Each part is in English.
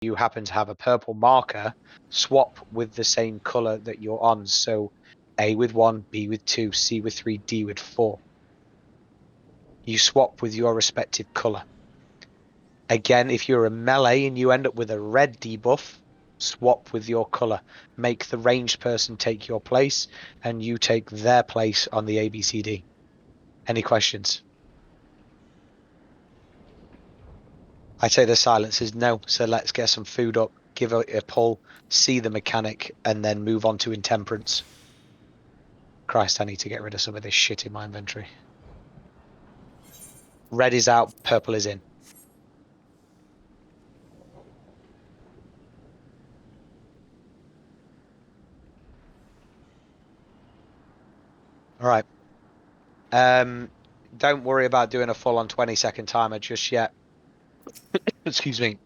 You happen to have a purple marker, swap with the same color that you're on. So A with 1, B with 2, C with 3, D with 4. You swap with your respective color. Again, if you're a melee and you end up with a red debuff, swap with your color. Make the ranged person take your place, and you take their place on the ABCD. Any questions? I'd say the silence is no, so let's get some food up, give it a pull, see the mechanic, and then move on to intemperance. Christ, I need to get rid of some of this shit in my inventory. Red is out, purple is in. All right. Don't worry about doing a full-on 20-second timer just yet. Excuse me.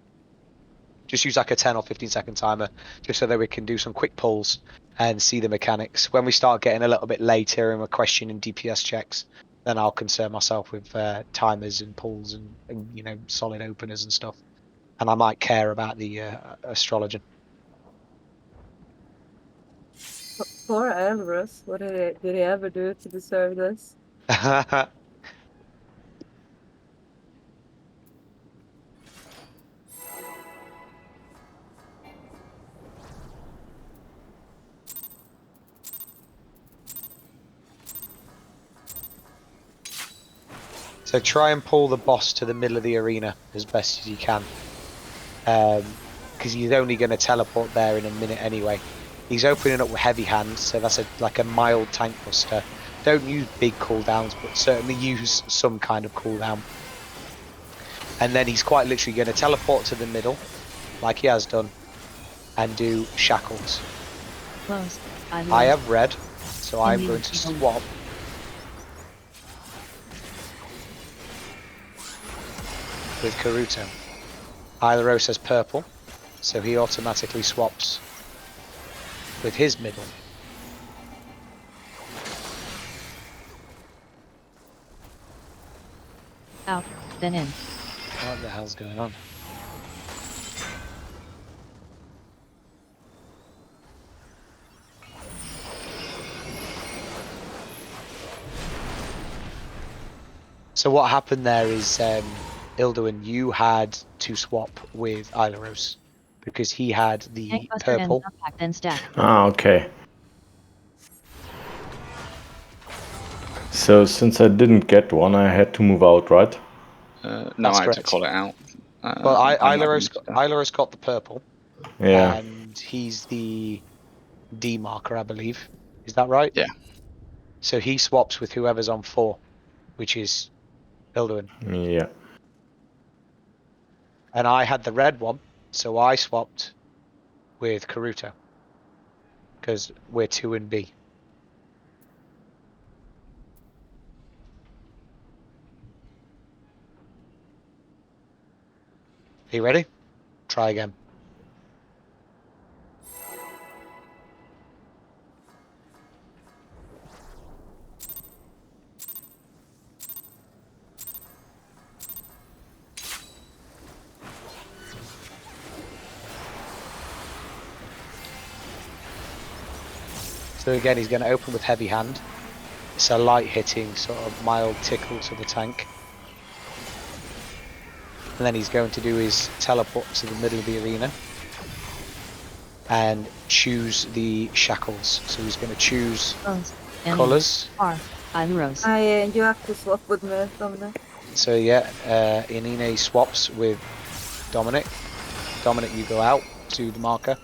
Just use like a 10 or 15-second timer just so that we can do some quick pulls and see the mechanics. When we start getting a little bit later and we're questioning DPS checks, then I'll concern myself with timers and pulls and you know, solid openers and stuff. And I might care about the astrologer. Poor Ambrose. What did he ever do to deserve this? So try and pull the boss to the middle of the arena as best as you can. Because he's only going to teleport there in a minute anyway. He's opening up with heavy hands, so that's like a mild tank buster. Don't use big cooldowns, but certainly use some kind of cooldown. And then he's quite literally going to teleport to the middle, like he has done, and do shackles. Close. I have red, so I'm going to swap. With Karuto. Hyleros has purple, so he automatically swaps with his middle. Out, then in. What the hell's going on? So what happened there is, Ilduin, you had to swap with Hyleros because he had the purple. Then stack. Ah, okay. So since I didn't get one, I had to move out, right? No, That's I had to correct. call it out. Well, Hyleros got the purple. Yeah. And he's the D marker, I believe. Is that right? Yeah. So he swaps with whoever's on 4, which is Ilduin. Yeah. And I had the red one, so I swapped with Karuto. Because we're 2 and B. Are you ready? Try again. So again, he's going to open with heavy hand. It's a light hitting, sort of mild tickle to the tank. And then he's going to do his teleport to the middle of the arena and choose the shackles. So he's going to choose Close. N. colours. R. Iluros. You have to swap with me, Dominic. So yeah, Inine swaps with Dominic. Dominic, you go out to the marker.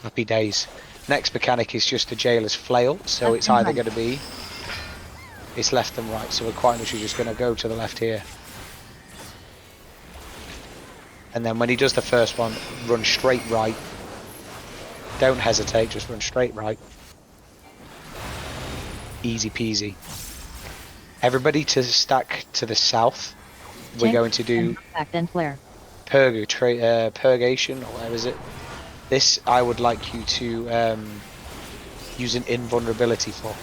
Happy days. Next mechanic is just a jailer's flail, so Left it's and either right. going to be it's left and right. So we're quite literally just going to go to the left here, and then when he does the first one, run straight right. Don't hesitate, just run straight right. Easy peasy. Everybody to stack to the south. We're Tank going to do Back then flare. purgation, or where is it? This I would like you to use an invulnerability for.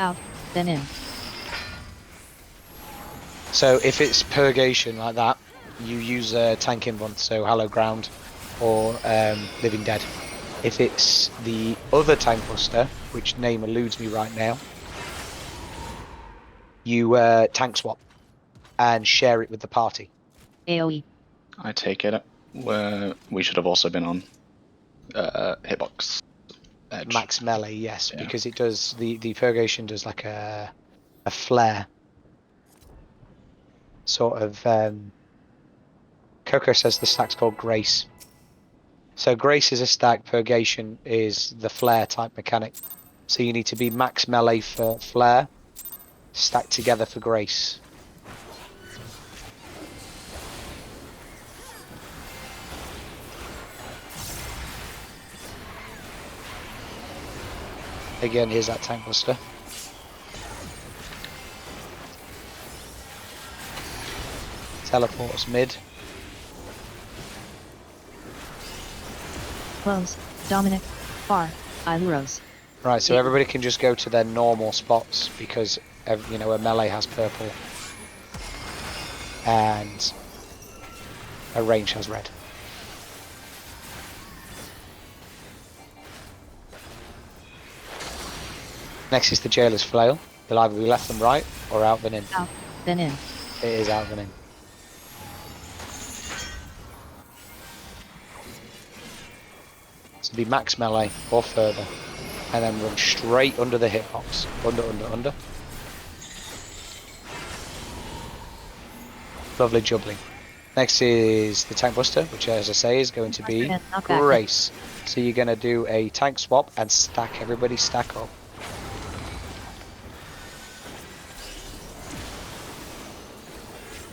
Out. Then in. So if it's purgation like that, you use tank invuln, so Hallowed Ground or Living Dead. If it's the other tank buster, which name eludes me right now, you tank swap and share it with the party. AoE. I take it. We should have also been on hitbox edge. Max melee, yes, Yeah. because it does the purgation does like a flare sort of. Coco says the stack's called Grace. So Grace is a stack, purgation is the flare type mechanic. So you need to be max melee for flare, stacked together for Grace. Again, here's that tank buster. Teleports mid. Close. Dominic. Far. Iluros. Right, so everybody can just go to their normal spots because you know a melee has purple and a range has red. Next is the jailer's flail. It'll either be left and right or out then in. Out. Then in. It is out then in. So be max melee or further, and then run straight under the hitbox. Under. Lovely jubbling. Next is the tank buster, which as I say is going to be Knockback. Grace. So you're going to do a tank swap and stack, everybody stack up.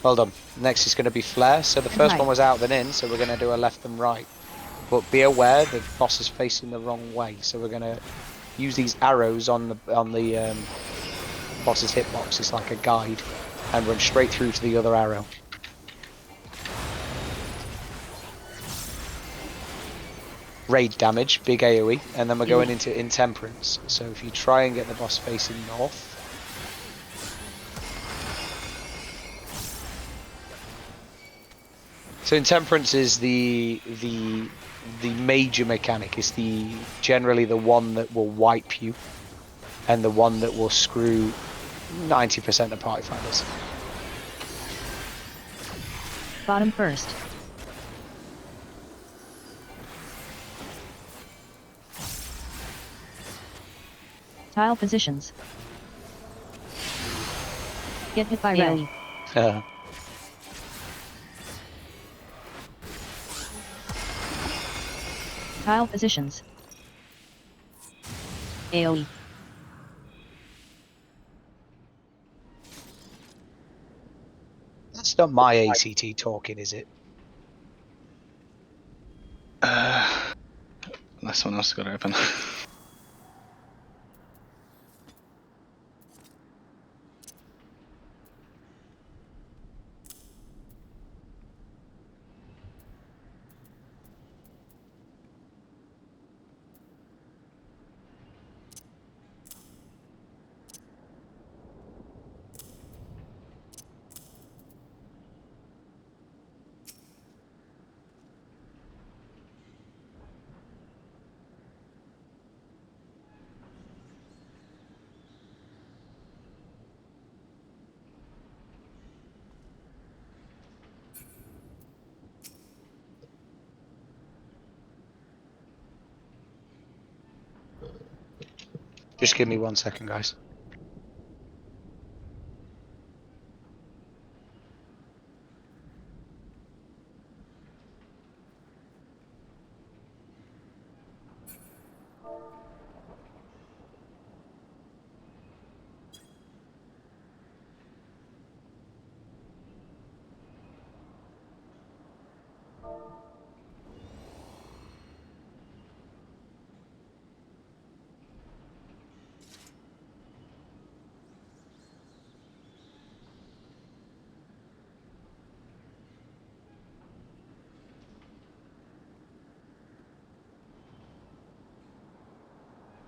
Well done. Next is going to be flare. So the first right. one was out then in, so we're going to do a left and right. But be aware the boss is facing the wrong way, so we're going to use these arrows on the boss's hitbox. It's like a guide, and run straight through to the other arrow. Raid damage, big AoE, and then we're going into Intemperance. So if you try and get the boss facing north. So Intemperance is the major mechanic. It's generally the one that will wipe you, and the one that will screw 90% of party fighters. Bottom first. Tile positions. Get hit by red. Tile positions. AoE. That's not my ACT talking, is it? Unless someone else got it open. Just give me 1 second, guys.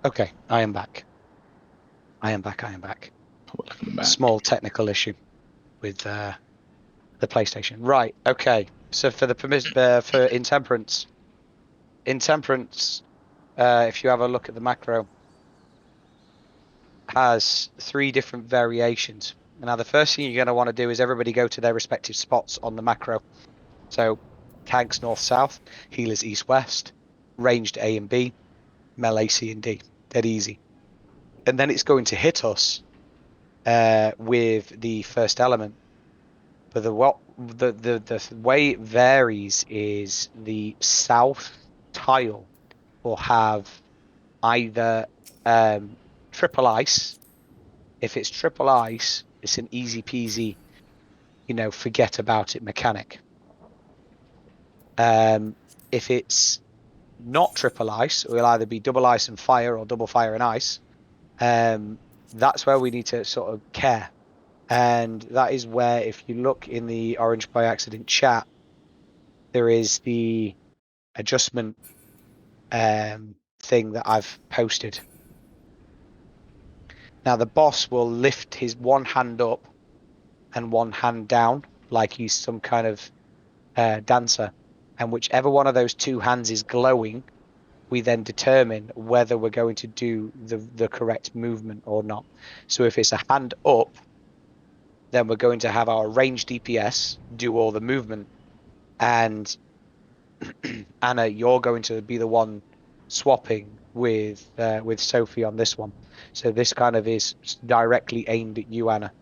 Okay, I am back. I am back. Welcome back. Small technical issue with the PlayStation. Right. Okay. So for the for Intemperance, if you have a look at the macro, has 3 different variations. Now, the first thing you're going to want to do is everybody go to their respective spots on the macro. So, tanks north-south, healers east-west, ranged A and B, melee C and D. Dead easy. And then it's going to hit us with the first element. But the way it varies is the south tile will have either triple ice. If it's triple ice, it's an easy peasy, forget about it mechanic. If it's not triple ice, it will either be double ice and fire or double fire and ice. That's where we need to sort of care. And that is where, if you look in the Orange by Accident chat, there is the adjustment thing that I've posted. Now, the boss will lift his one hand up and one hand down like he's some kind of dancer. And whichever one of those 2 hands is glowing, we then determine whether we're going to do the correct movement or not. So if it's a hand up, then we're going to have our range DPS do all the movement. And Anna, you're going to be the one swapping with Sophie on this one. So this kind of is directly aimed at you, Anna.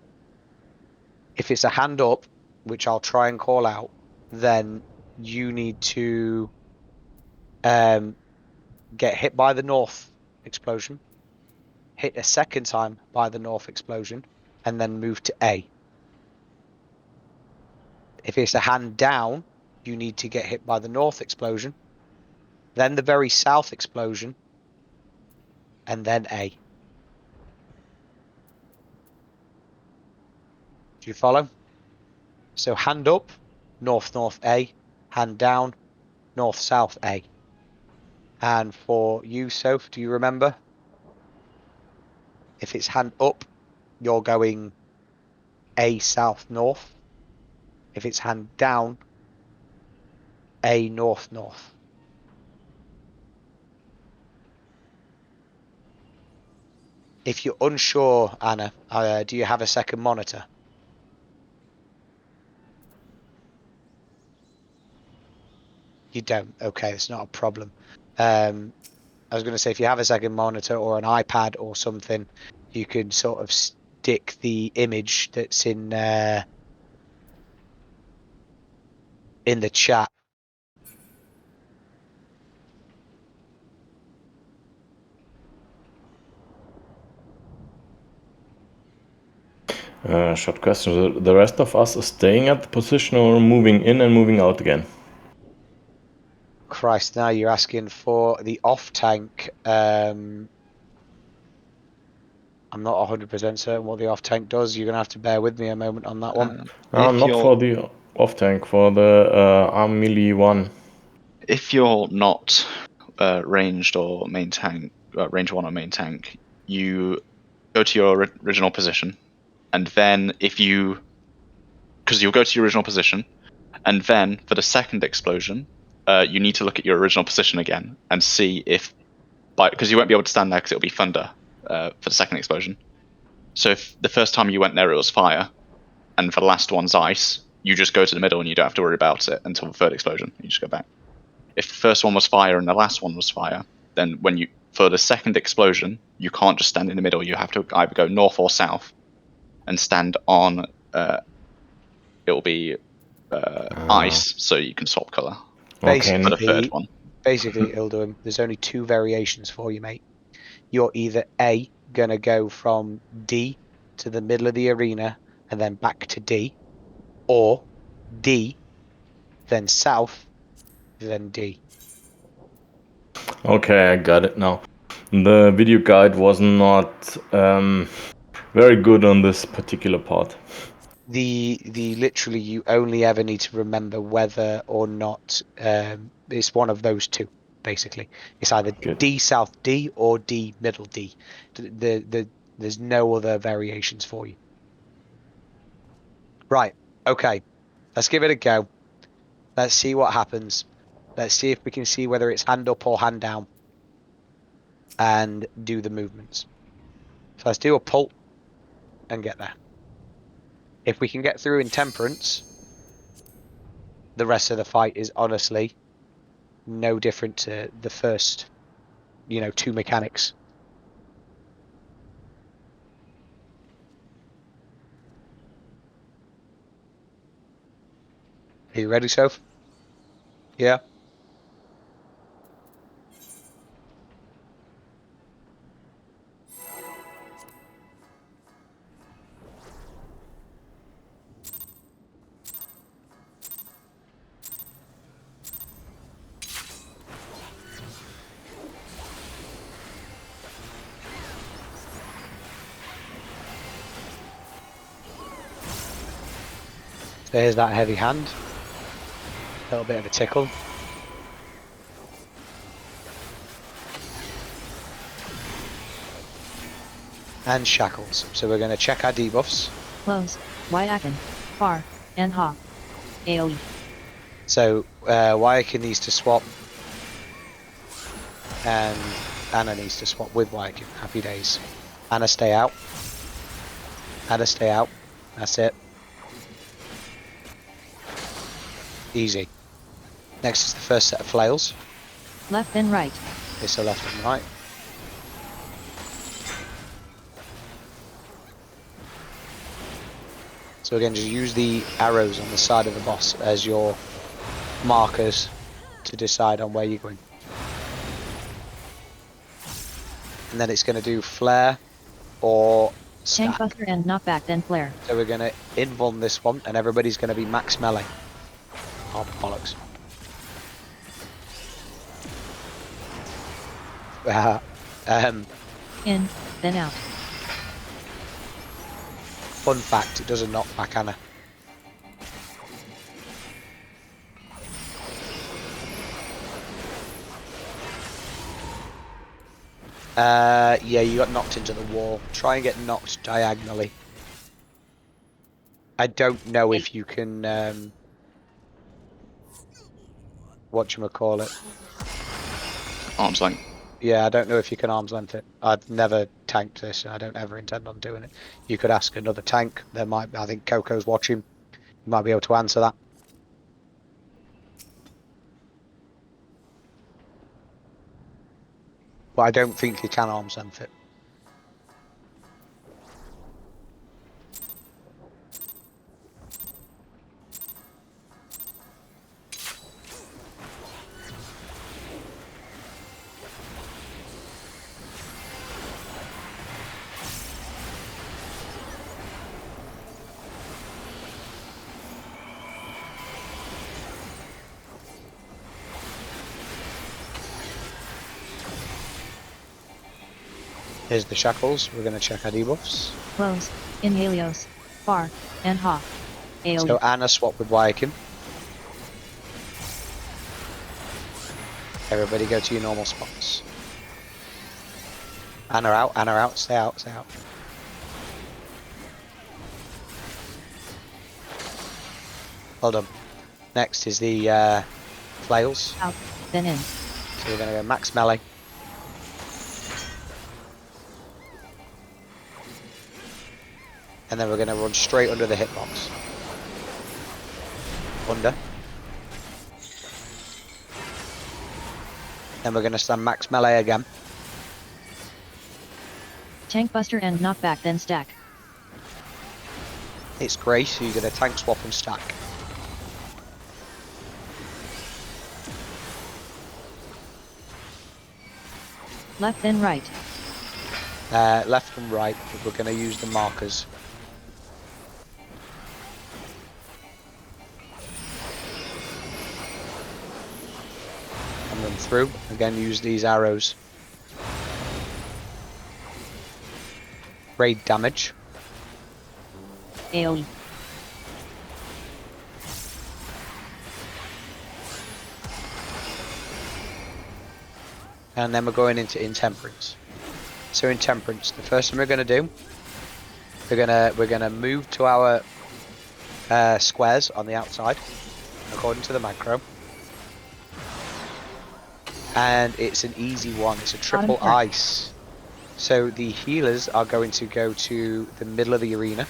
If it's a hand up, which I'll try and call out, then you need to get hit by the north explosion, hit a second time by the north explosion, and then move to A. If it's a hand down, you need to get hit by the north explosion, then the very south explosion, and then A. Do you follow? So hand up, north, north, A. Hand down, north, south, A. And for you, Soph, do you remember? If it's hand up, you're going A, south, north. If it's hand down, A, north, north. If you're unsure, Anna, do you have a second monitor? You don't. Okay, it's not a problem. I was going to say, if you have a second monitor or an iPad or something, you can sort of stick the image that's in the chat. Short question. The rest of us is staying at the position or moving in and moving out again? Christ, now you're asking for the off-tank. I'm not 100% certain what the off-tank does. You're going to have to bear with me a moment on that one. Not for the off-tank, for the arm melee one. If you're not ranged or main tank, range 1 or main tank, you go to your original position, and then because you'll go to your original position, and then for the second explosion, you need to look at your original position again and see if, because you won't be able to stand there because it'll be thunder for the second explosion. So if the first time you went there it was fire, and for the last one's ice, you just go to the middle and you don't have to worry about it until the third explosion. You just go back. If the first one was fire and the last one was fire, then when you for the second explosion, you can't just stand in the middle. You have to either go north or south, and stand on. It'll be ice, so you can swap color Okay. for the third Basically, one. basically, Ildum, there's only two variations for you, mate. You're either A, gonna go from D to the middle of the arena and then back to D, or D, then south, then D. Okay, I got it now. The video guide was not very good on this particular part. The literally you only ever need to remember whether or not it's one of those two. Basically, it's either Good. D south D or D middle D. There's no other variations for you. Right. Okay. Let's give it a go. Let's see what happens. Let's see if we can see whether it's hand up or hand down and do the movements. So let's do a pull and get there. If we can get through in temperance, the rest of the fight is honestly no different to the first, two mechanics. Are you ready, Soph? Yeah. There's that heavy hand. A little bit of a tickle. And shackles. So we're going to check our debuffs. Close. Wyakin. Far. And ha. AoE. So Wyakin needs to swap. And Anna needs to swap with Wyakin. Happy days. Anna, stay out. Anna, stay out. That's it. Easy. Next is the first set of flails. Left and right. It's a left and right. So again, just use the arrows on the side of the boss as your markers to decide on where you're going. And then it's going to do flare or Tank stack. buster and knockback then flare. So we're going to invuln this one, and everybody's going to be max melee. Oh, bollocks. In. Then out. Fun fact, it doesn't knock back Anna. Yeah, you got knocked into the wall. Try and get knocked diagonally. I don't know if you can, whatchamacallit. Arm's length. Yeah, I don't know if you can arm's length it. I've never tanked this, and I don't ever intend on doing it. You could ask another tank. There might, I think Coco's watching. You might be able to answer that. But I don't think you can arm's length it. Here's the shackles. We're going to check our debuffs. Close. In Helios. Far. And ha. AoE. So Anna swap with Wyakin. Everybody go to your normal spots. Anna out, stay out, stay out. Well done. Next is the flails. Out. Then in. So we're going to go max melee. And then we're going to run straight under the hitbox. Under. Then we're going to stand max melee again. Tank buster and knockback then stack. It's grey, so you're going to tank swap and stack. Left then right. Left and right, we're going to use the markers. And run through. Again, use these arrows. Raid damage. AoE. And then we're going into Intemperance. So Intemperance, the first thing we're going to do, we're gonna move to our squares on the outside, according to the macro. And it's an easy one. It's a triple ice. So the healers are going to go to the middle of the arena.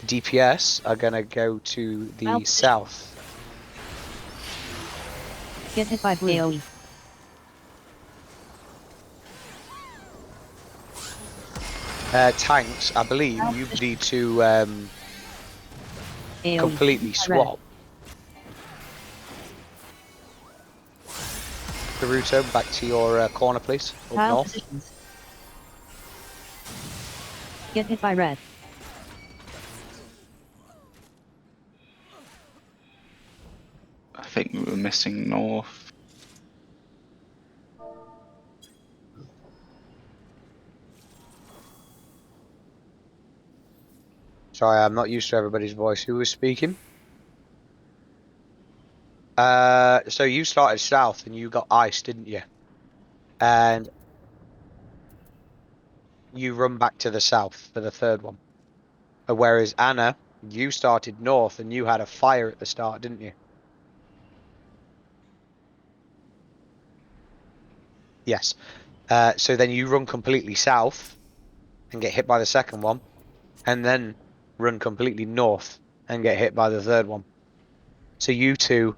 DPS are going to go to the south. Get hit by blue. AoE. Tanks, I believe you need to AoE. completely swap. Naruto, back to your corner, please. Up Tile north. positions. Get hit by red. I think we were missing north. Sorry, I'm not used to everybody's voice. Who was speaking? So you started south and you got ice, didn't you? And you run back to the south for the third one. Whereas Anna, you started north and you had a fire at the start, didn't you? Yes. So then you run completely south and get hit by the second one, and then run completely north and get hit by the third one. So you two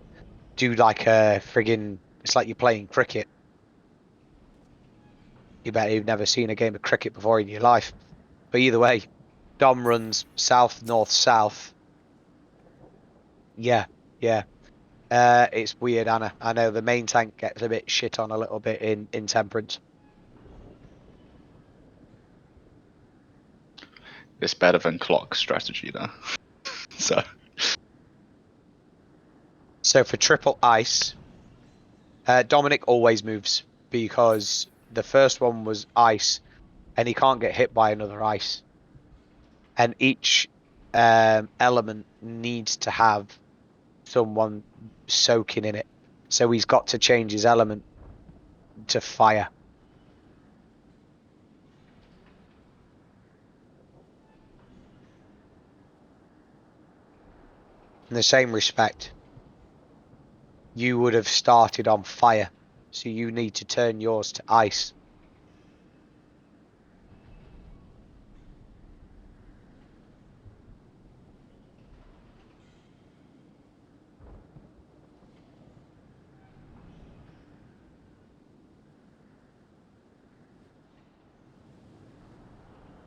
do like a friggin', it's like you're playing cricket. You bet you've never seen a game of cricket before in your life. But either way, Dom runs south, north, south. Yeah, yeah. It's weird, Anna. I know the main tank gets a bit shit on a little bit in Temperance. It's better than clock strategy though. So So for triple ice, Dominic always moves because the first one was ice and he can't get hit by another ice. And each element needs to have someone soaking in it. So he's got to change his element to fire. In the same respect, you would have started on fire. So you need to turn yours to ice.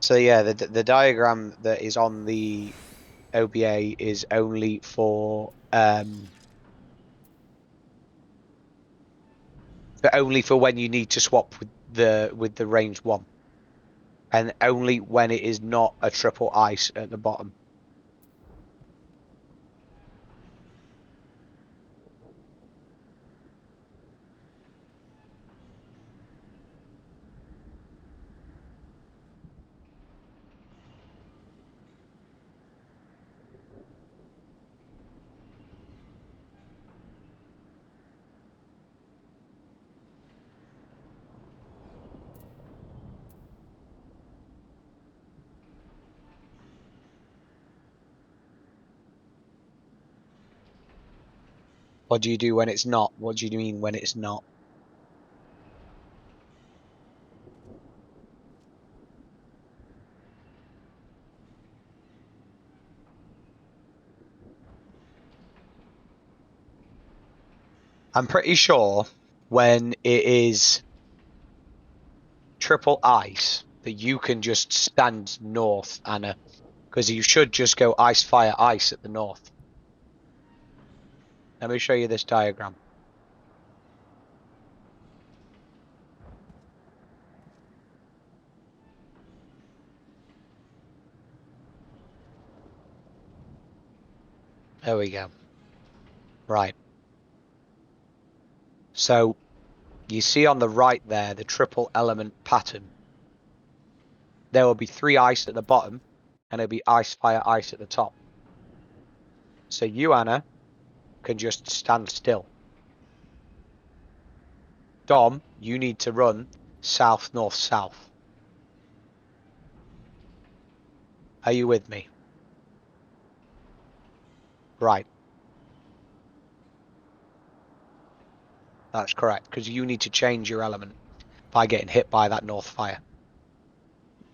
So yeah, the diagram that is on the OBA is only for when you need to swap with the range one, and only when it is not a triple ice at the bottom. What do you do when it's not? What do you mean when it's not? I'm pretty sure when it is triple ice, that you can just stand north, Anna, because you should just go ice, fire, ice at the north. Let me show you this diagram. There we go. Right. So you see on the right there, the triple element pattern. There will be 3 ice at the bottom, and it'll be ice, fire, ice at the top. So you, Anna, can just stand still. Dom, you need to run south, north, south. Are you with me? Right. That's correct, because you need to change your element by getting hit by that north fire.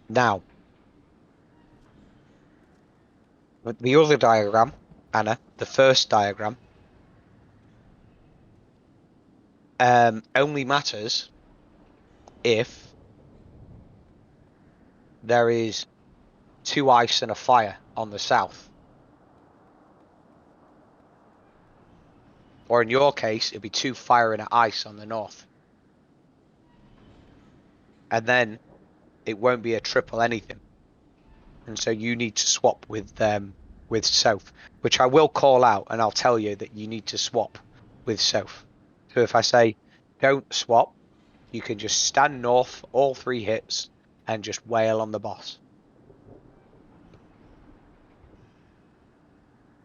Now, with the other diagram, Anna, the first diagram, only matters if there is 2 ice and a fire on the south. Or in your case, it'd be 2 fire and an ice on the north. And then it won't be a triple anything. And so you need to swap with south, which I will call out, and I'll tell you that you need to swap with south. So if I say don't swap, you can just stand north all 3 hits and just wail on the boss.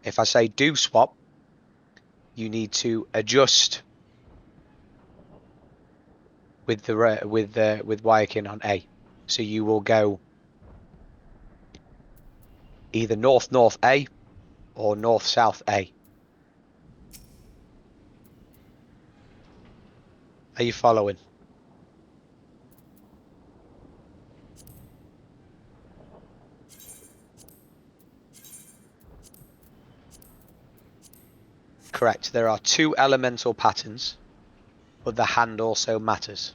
If I say do swap, you need to adjust with Wyakin on A. So you will go either north north A or north south A. Are you following? Correct. There are 2 elemental patterns, but the hand also matters.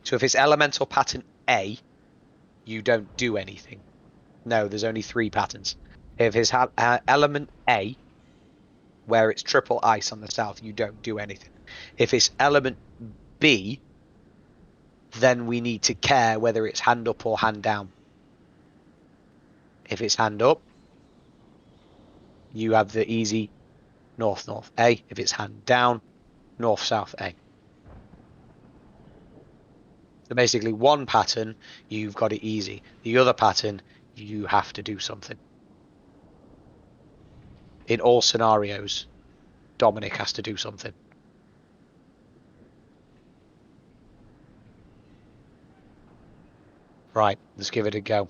So if it's elemental pattern A, you don't do anything. No, there's only 3 patterns. If it's element A, where it's triple ice on the south, you don't do anything. If it's element B, then we need to care whether it's hand up or hand down. If it's hand up, you have the easy north north A. If it's hand down, north south A. So basically, one pattern, you've got it easy. The other pattern, you have to do something. In all scenarios, Dominic has to do something. Right, let's give it a go.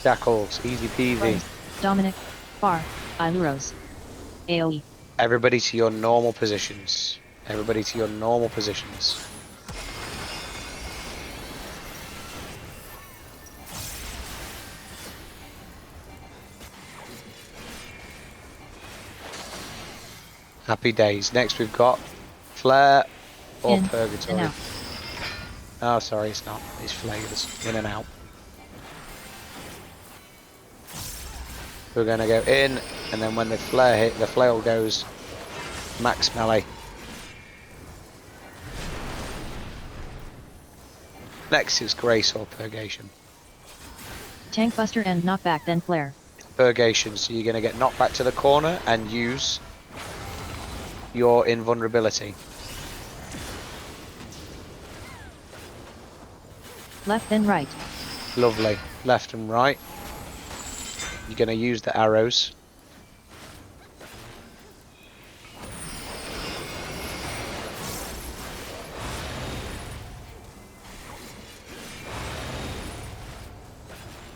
Jackals, easy peasy. Dominic. Far. Iluros. AoE. Everybody to your normal positions. Everybody to your normal positions. Happy days. Next we've got Flare or In Purgatory. and out. Oh, sorry, it's not. It's flares. In and out. We're going to go in, and then when the flare hit, the flail goes max melee. Next is Grace or Purgation. Tank buster and knockback then flare. Purgation, so you're going to get knocked back to the corner and use your invulnerability. Left then right. Lovely. Left and right. You're going to use the arrows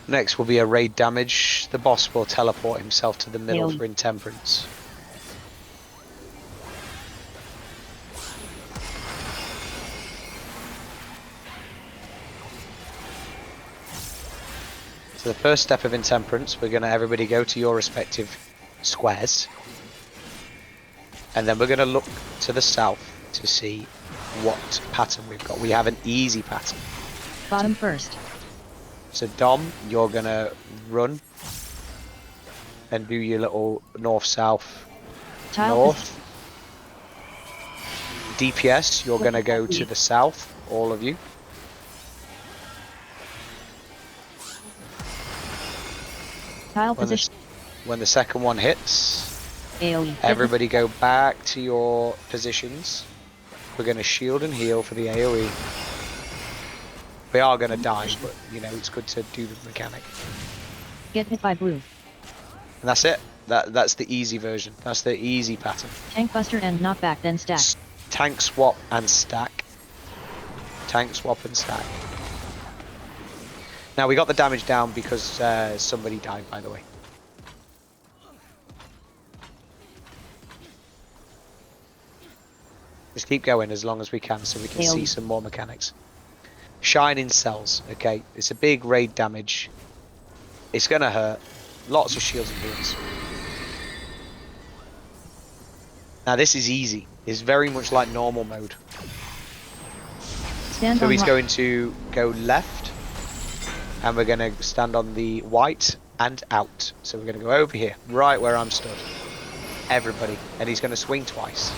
Next will be a raid damage. The boss will teleport himself to the middle AoE. for intemperance. So the first step of intemperance, we're going to everybody go to your respective squares. And then we're going to look to the south to see what pattern we've got. We have an easy pattern. Bottom first. So Dom, you're going to run and do your little north-south Tile north. DPS, you're going to go to the south, all of you. Tile When position. when the second one hits, AoE. everybody go back to your positions. We're going to shield and heal for the AoE. We are going to die, but you know, it's good to do the mechanic. Get hit by blue. And that's it. That's the easy version. That's the easy pattern. Tank buster and knockback, then stack. Tank swap and stack. Tank swap and stack. Now we got the damage down because somebody died, by the way. Just keep going as long as we can so we can see some more mechanics. Shining cells, okay. It's a big raid damage. It's gonna hurt. Lots of shields and heals. Now this is easy. It's very much like normal mode. Stand So on he's rock. going to go left. And we're gonna stand on the white and out. So we're gonna go over here, right where I'm stood. Everybody. And he's gonna swing twice.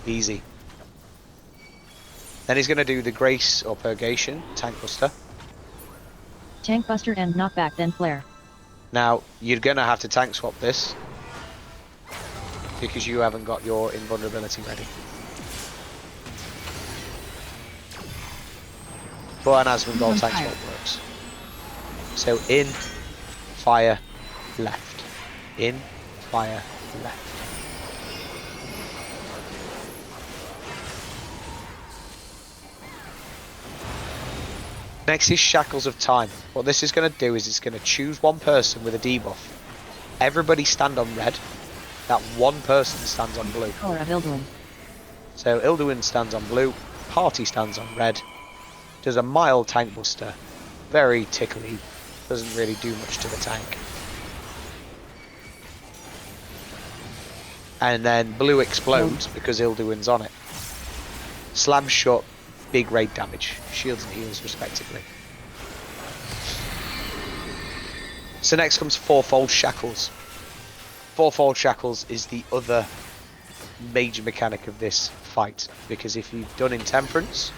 Easy. Then he's going to do the Grace or Purgation, Tank Buster. Tank buster and knockback, then flare. Now, you're going to have to tank swap this. Because you haven't got your invulnerability ready. But as with all tank swap works. So in, fire, left. In, fire, left. Next is Shackles of Time. What this is going to do is it's going to choose one person with a debuff. Everybody stand on red. That one person stands on blue. Color of Ilduin. So Ilduin stands on blue. Party stands on red. Does a mild tank buster. Very tickly. Doesn't really do much to the tank. And then blue explodes because Ilduin's on it. Slam shut. Big raid damage, shields and heals respectively. So next comes Fourfold Shackles. Fourfold Shackles is the other major mechanic of this fight, because if you've done Intemperance,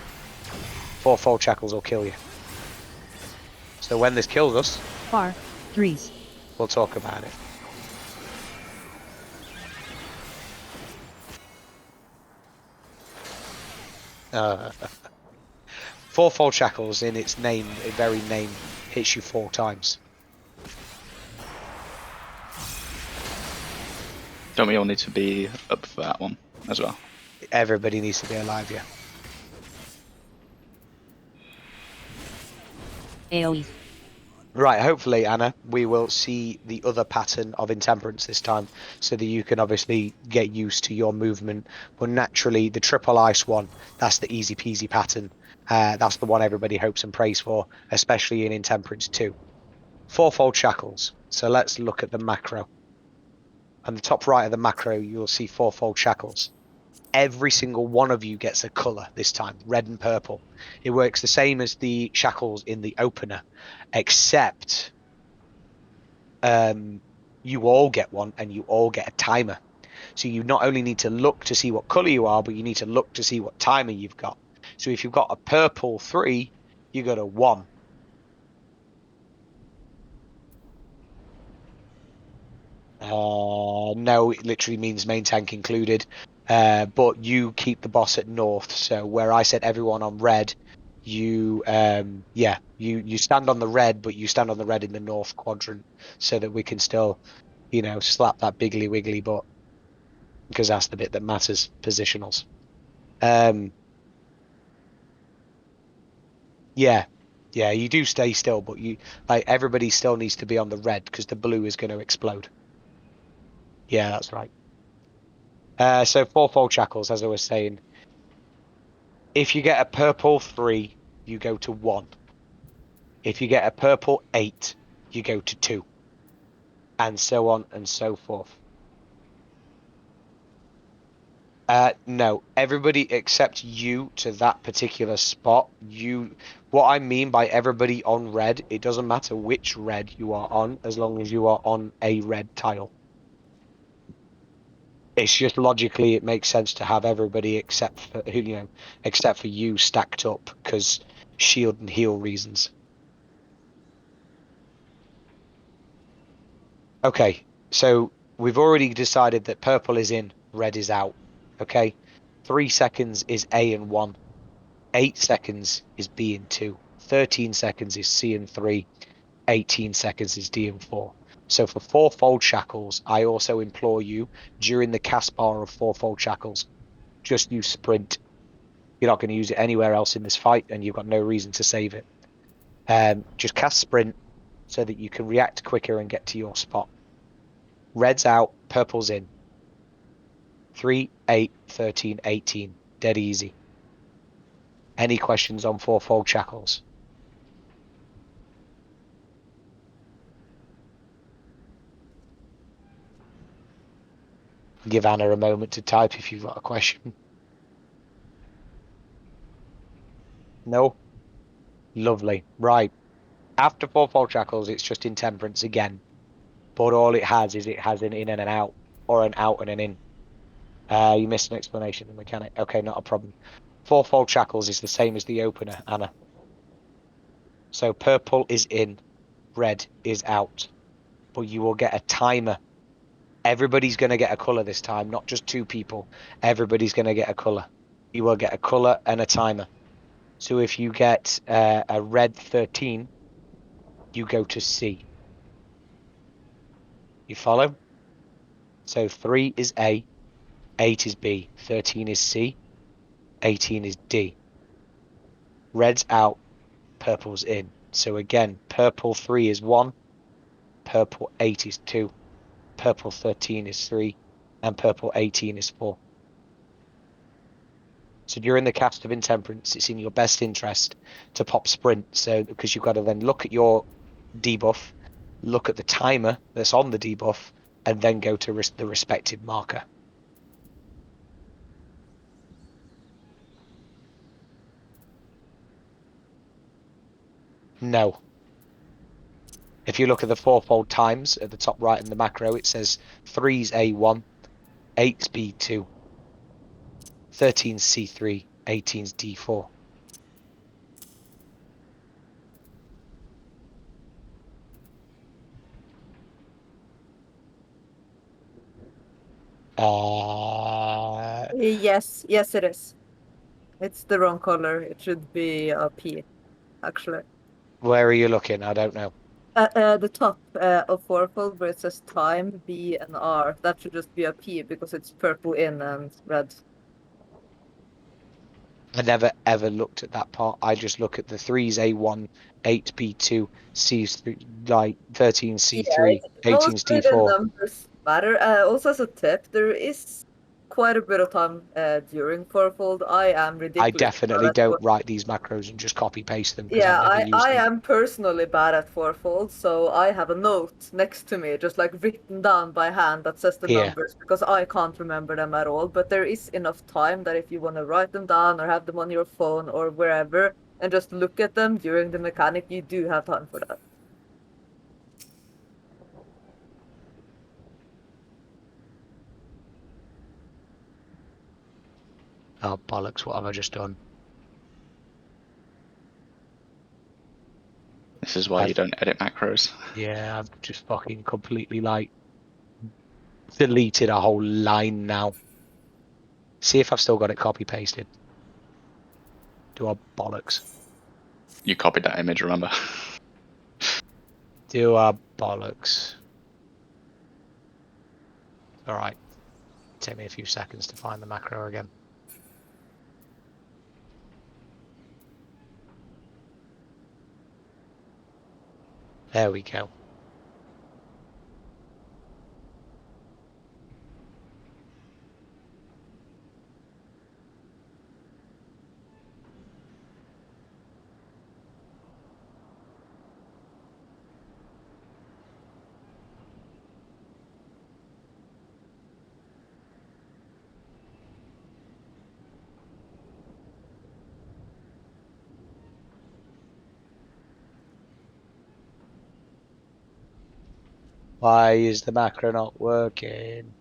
Fourfold Shackles will kill you. So when this kills us, Far. Threes. we'll talk about it. Fourfold Shackles, in its name, its very name, hits you 4 times. Don't we all need to be up for that one as well? Everybody needs to be alive, yeah. AoE. Right, hopefully, Anna, we will see the other pattern of Intemperance this time, so that you can obviously get used to your movement. But naturally, the triple ice one, that's the easy peasy pattern. That's the one everybody hopes and prays for, especially in Intemperance 2. Fourfold Shackles. So let's look at the macro. On the top right of the macro, you'll see Fourfold Shackles. Every single one of you gets a colour this time, red and purple. It works the same as the shackles in the opener, except you all get one and you all get a timer. So you not only need to look to see what colour you are, but you need to look to see what timer you've got. So if you've got a purple 3, you got a 1. No, it literally means main tank included. But you keep the boss at north. So where I set everyone on red, you you stand on the red, but you stand on the red in the north quadrant, so that we can still, slap that biggly wiggly butt, because that's the bit that matters, positionals. Yeah, yeah, you do stay still, but everybody still needs to be on the red because the blue is going to explode. Yeah, that's right. So fourfold shackles, as I was saying, if you get a purple 3, you go to 1. If you get a purple 8, you go to 2, and so on and so forth. No, everybody except you to that particular spot. What I mean by everybody on red, it doesn't matter which red you are on, as long as you are on a red tile. It's just logically it makes sense to have everybody except for except for you stacked up because shield and heal reasons. Okay, so we've already decided that purple is in, red is out. Okay, 3 seconds is A and 1. 8 seconds is B and 2. 13 seconds is C and 3. 18 seconds is D and 4. So for fourfold shackles, I also implore you during the cast bar of fourfold shackles, just use sprint. You're not going to use it anywhere else in this fight, and you've got no reason to save it. Just cast sprint so that you can react quicker and get to your spot. Red's out, purple's in. 3, 8, 13, 18. Dead easy. Any questions on fourfold shackles? Give Anna a moment to type if you've got a question. No? Lovely. Right. After fourfold shackles, it's just intemperance again. But all it has is it has an in and an out, or an out and an in. You missed an explanation of the mechanic. Okay, not a problem. Fourfold shackles is the same as the opener, Anna. So purple is in, red is out. But you will get a timer. Everybody's going to get a color this time, not just 2 people. Everybody's going to get a color. You will get a color and a timer. So if you get a red 13, you go to C. You follow? So 3 is A, 8 is B, 13 is C, 18 is D. Red's out, purple's in. So again, purple 3 is 1, purple 8 is 2, purple 13 is 3, and purple 18 is 4. So during the cast of Intemperance, it's in your best interest to pop sprint. So because you've got to then look at your debuff, look at the timer that's on the debuff, and then go to the respective marker. No. If you look at the fourfold times at the top right in the macro, it says 3's A1, 8's B2, 13's C3, 18's D4. Yes, yes, it is. It's the wrong color. It should be a P, actually. Where are you looking? I don't know. The top of fourfold where it says time, B and R, that should just be a P because it's purple in and red. I never ever looked at that part. I just look at the 3's A1, 8 B2, C's 3, like 13 Yeah, C3, 18's mostly the D4. numbers matter. Also, as a tip, there is quite a bit of time during fourfold. I am I ridiculous bad definitely at don't write these macros and just copy paste them because I've Yeah, never used I them. am personally bad at fourfold, so I have a note next to me, just like written down by hand that says the Here. numbers because I can't remember them at all. But there is enough time that if you want to write them down or have them on your phone or wherever and just look at them during the mechanic, you do have time for that. Oh, bollocks, what have I just done? This is why you don't edit macros. Yeah, I've just fucking completely like deleted a whole line now. See if I've still got it copy pasted. Do a bollocks. You copied that image, remember? Do a bollocks. All right. Take me a few seconds to find the macro again. There we go. Why is the macro not working?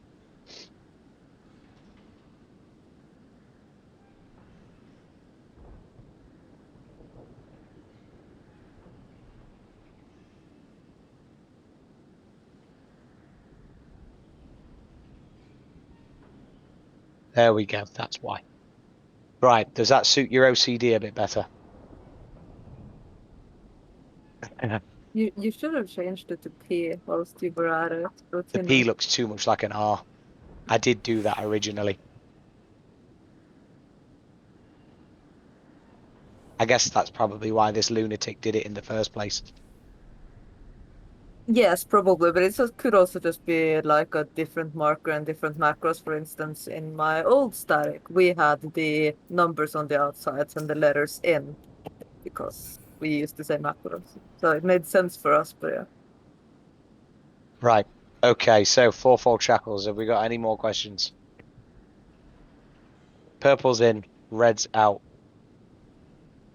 There we go, that's why. Right, does that suit your OCD a bit better? You should have changed it to P whilst you were at it. The P looks too much like an R. I did do that originally. I guess that's probably why this lunatic did it in the first place. Yes, probably, but could also just be like a different marker and different macros. For instance, in my old static, we had the numbers on the outsides and the letters in because we used the same macros. So it made sense for us, but yeah. Right. Okay, so fourfold shackles. Have we got any more questions? Purple's in, red's out.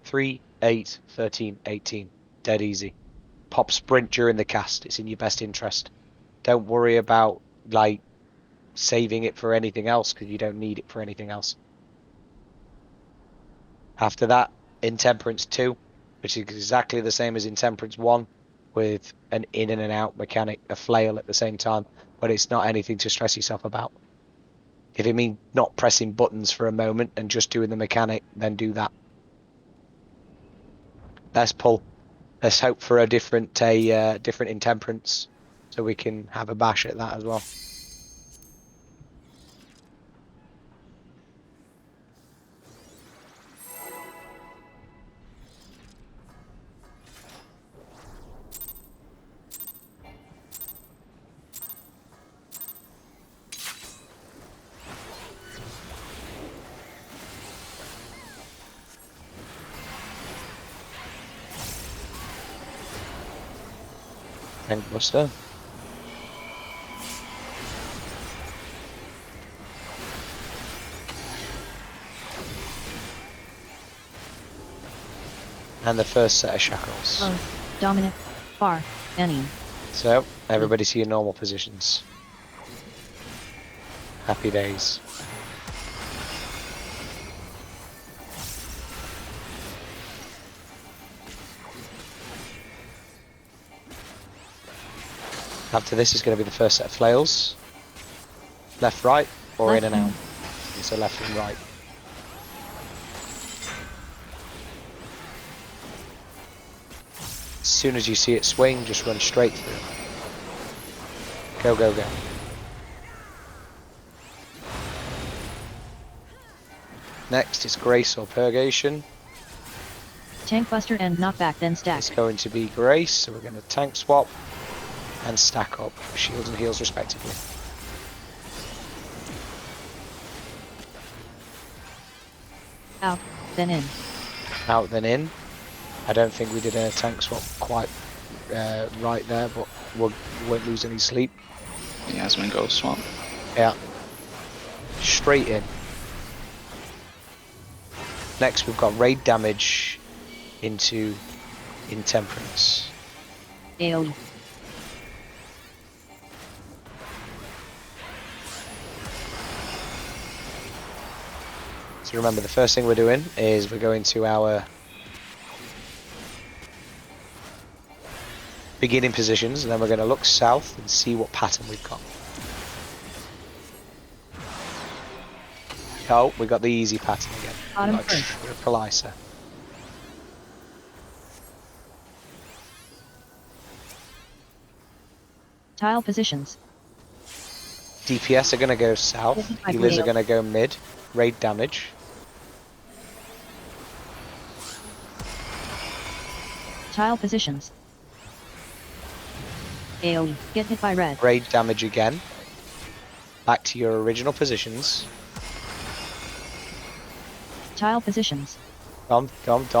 3, 8, 13, 18. Dead easy. Pop sprint during the cast. It's in your best interest. Don't worry about like saving it for anything else because you don't need it for anything else. After that, Intemperance 2, which is exactly the same as Intemperance 1, with an in and an out mechanic, a flail at the same time, but it's not anything to stress yourself about. If it means not pressing buttons for a moment and just doing the mechanic, then do that. Let's pull. Let's hope for a different Intemperance, so we can have a bash at that as well. Tank Buster. And the first set of shackles. Oh, Dominic, far, any. So, everybody see your normal positions. Happy days. After this is going to be the first set of flails. Left, right, or Left, in and out. in. And so left and right. As soon as you see it swing, just run straight through. Go, go, go. Next is Grace or Purgation. Tank buster and knockback, then stack. It's going to be Grace, so we're going to tank swap and stack up shields and heals respectively. Out, then in. Out then in. I don't think we did a tank swap quite right there, but we won't lose any sleep. Yasmin gold swap. Yeah. Straight in. Next we've got raid damage into Intemperance. AoE. So remember, the first thing we're doing is we're going to our beginning positions, and then we're going to look south and see what pattern we've got. Oh, we got the easy pattern again. Bottom We've got a first. triple ISA. Tile positions. DPS are going to go south, This is my healers are video. going to go mid, raid damage. Tile positions. AoE. Get hit by red. Rage damage again. Back to your original positions. Child positions. Dom,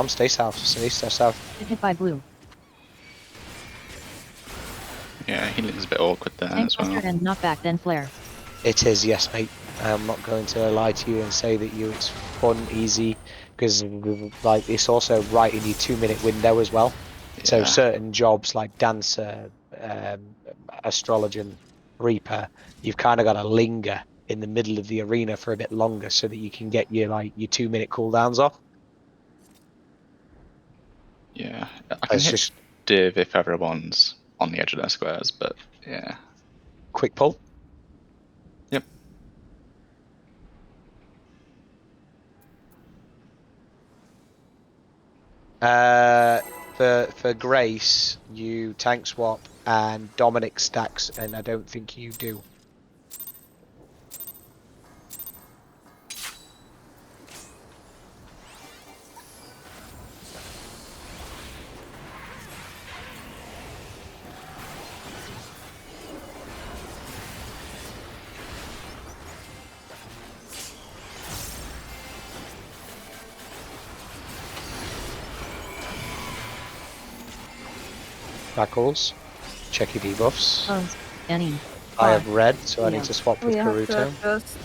stay south. Stay south. Get hit by blue. Yeah, healing's a bit awkward there Tank as well. buster and knockback, then flare. It is, yes, mate. I'm not going to lie to you and say that it's fun, easy, because like it's also right in your 2-minute window as well. So Yeah. certain jobs like dancer, astrologer, reaper, you've kind of got to linger in the middle of the arena for a bit longer so that you can get your 2-minute cooldowns off. Yeah, I can It's hit just div if everyone's on the edge of their squares, but yeah. quick pull. Yep. For Grace, you tank swap and Dominic stacks, and I don't think you do. Shackles, check your debuffs. Close. Any. I have Far. red, so I Yeah. need to swap We with have to Karuto. adjust.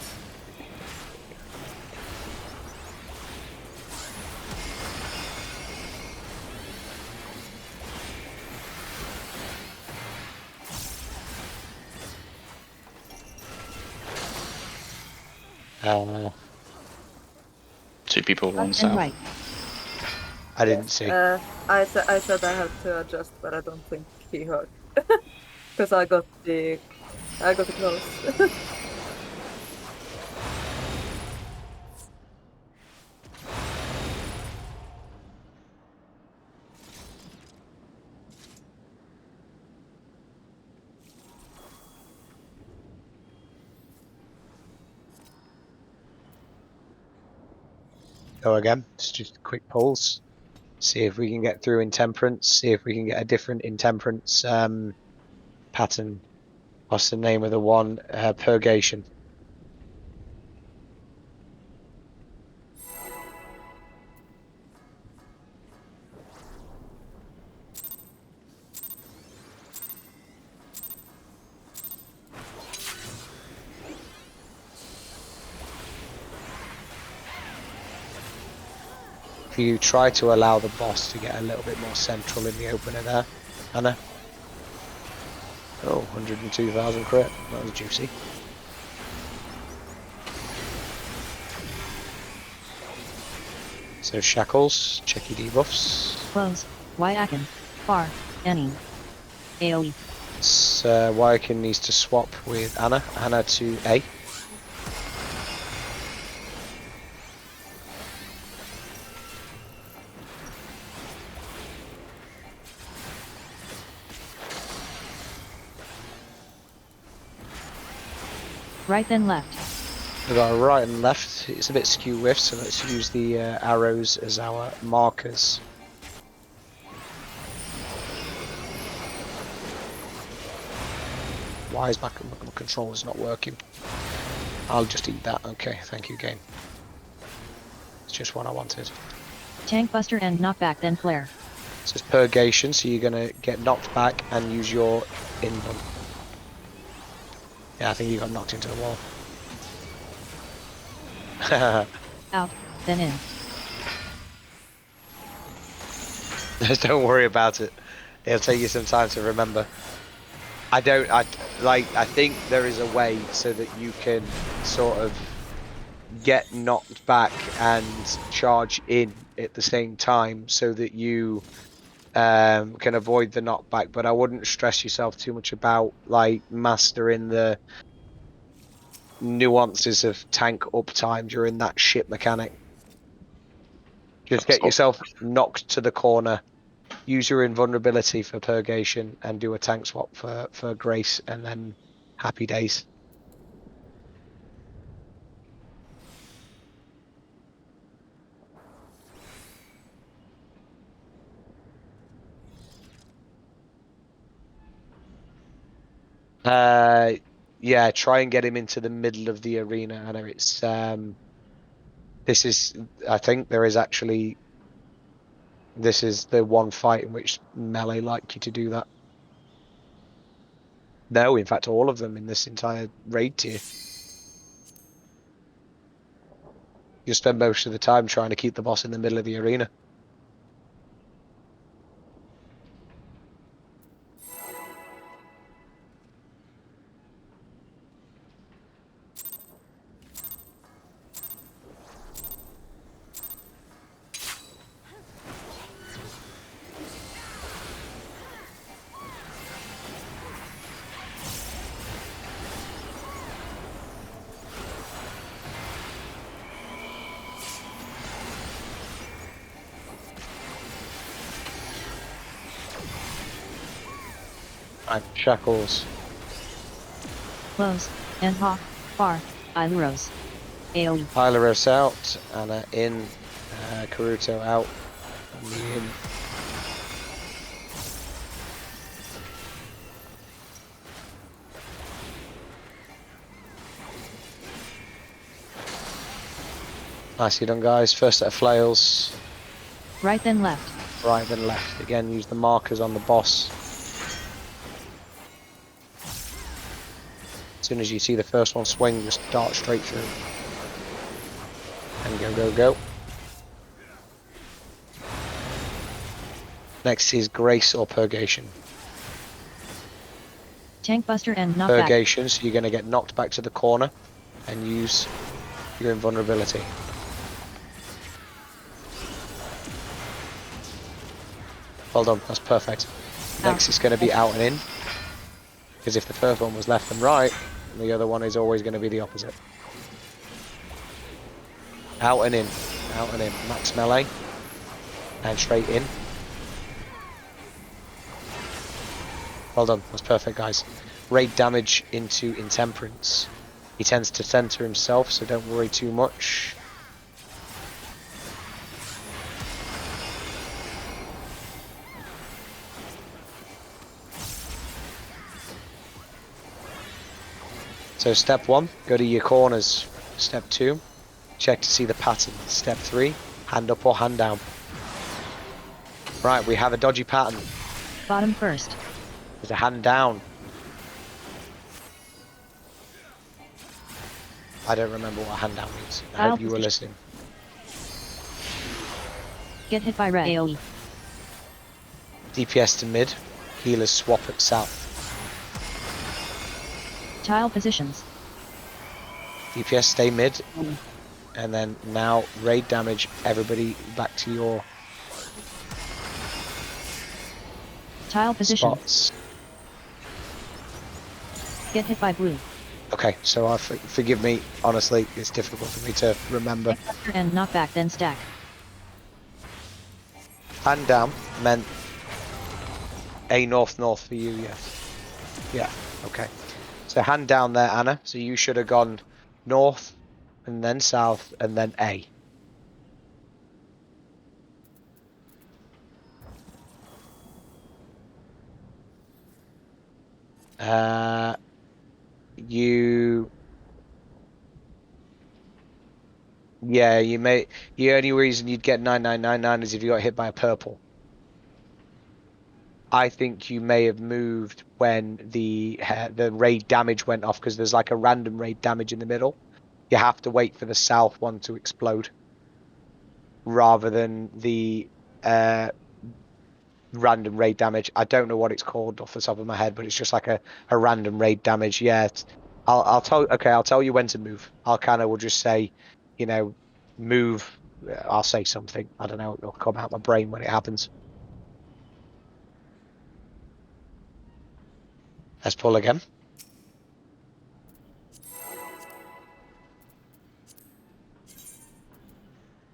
Two people, one Left and south. right. I didn't see. I said I had to adjust, but I don't think he heard because I got the close. Go again. It's just quick pulls. See if we can get through intemperance. See if we can get a different intemperance pattern. What's the name of the one? Purgation. If you try to allow the boss to get a little bit more central in the opener there, Anna. Oh, 102,000 crit. That was juicy. So shackles, check your debuffs. Close. Wyakin. Far. Any. AoE. Wyakin needs to swap with Anna. Anna to A. Right then left. We've got a right and left. It's a bit skew whiff, so let's use the arrows as our markers. Why is my controller's not working? I'll just eat that. Okay, thank you, game. It's just what I wanted. Tank buster and knockback, then flare. This is purgation, so you're gonna get knocked back and use your invuln. Yeah, I think you got knocked into the wall. Out. Then in. Don't worry about it. It'll take you some time to remember. I think there is a way so that you can sort of get knocked back and charge in at the same time so that you can avoid the knockback, but I wouldn't stress yourself too much about like mastering the nuances of tank uptime during that shit mechanic. Just get yourself knocked to the corner, use your invulnerability for purgation, and do a tank swap for Grace, and then happy days. Yeah, try and get him into the middle of the arena. I know it's this is I think there is actually this is the one fight in which melee like you to do that. No, in fact all of them in this entire raid tier. You spend most of the time trying to keep the boss in the middle of the arena. Right, shackles. Close. And hawk. Far. Iluros. AoE. Hylaros out, Anna in, Karuto out, and me in. Nicely done, guys. First set of flails, Right then left. right then left. Again, use the markers on the boss. As soon as you see the first one swing, just dart straight through. And go, go, go. Next is Grace or Purgation. Tank buster and knockback. Purgation, so you're going to get knocked back to the corner and use your invulnerability. Well done, that's perfect. Next it's going to be out and in. Because if the first one was left and right, the other one is always going to be the opposite. Out and in. Out and in. Max melee. And straight in. Well done. That's perfect, guys. Raid damage into Intemperance. He tends to center himself, so don't worry too much. So step 1, go to your corners. Step 2, check to see the pattern. Step 3, hand up or hand down. Right, we have a dodgy pattern. Bottom first. There's a hand down. I don't remember what hand down means. I hope you were listening. Get hit by red. AoE. DPS to mid, healers swap at south. Tile positions. DPS stay mid, and then now raid damage everybody back to your Tile position. spots. Get hit by blue. Okay, so forgive me, honestly, it's difficult for me to remember. Tank buster and knockback then stack. Hand down meant a north for you, yes. Yeah, okay. So hand down there, Anna. So you should have gone north, and then south, and then A. Yeah, you may. The only reason you'd get 9999 is if you got hit by a purple. I think you may have moved when the raid damage went off, because there's like a random raid damage in the middle. You have to wait for the south one to explode rather than the random raid damage. I don't know what it's called off the top of my head, but it's just like a random raid damage. Yeah, I'll tell you when to move. I'll kind of will just say, you know, move. I'll say something. I don't know. It'll come out my brain when it happens. Let's pull again.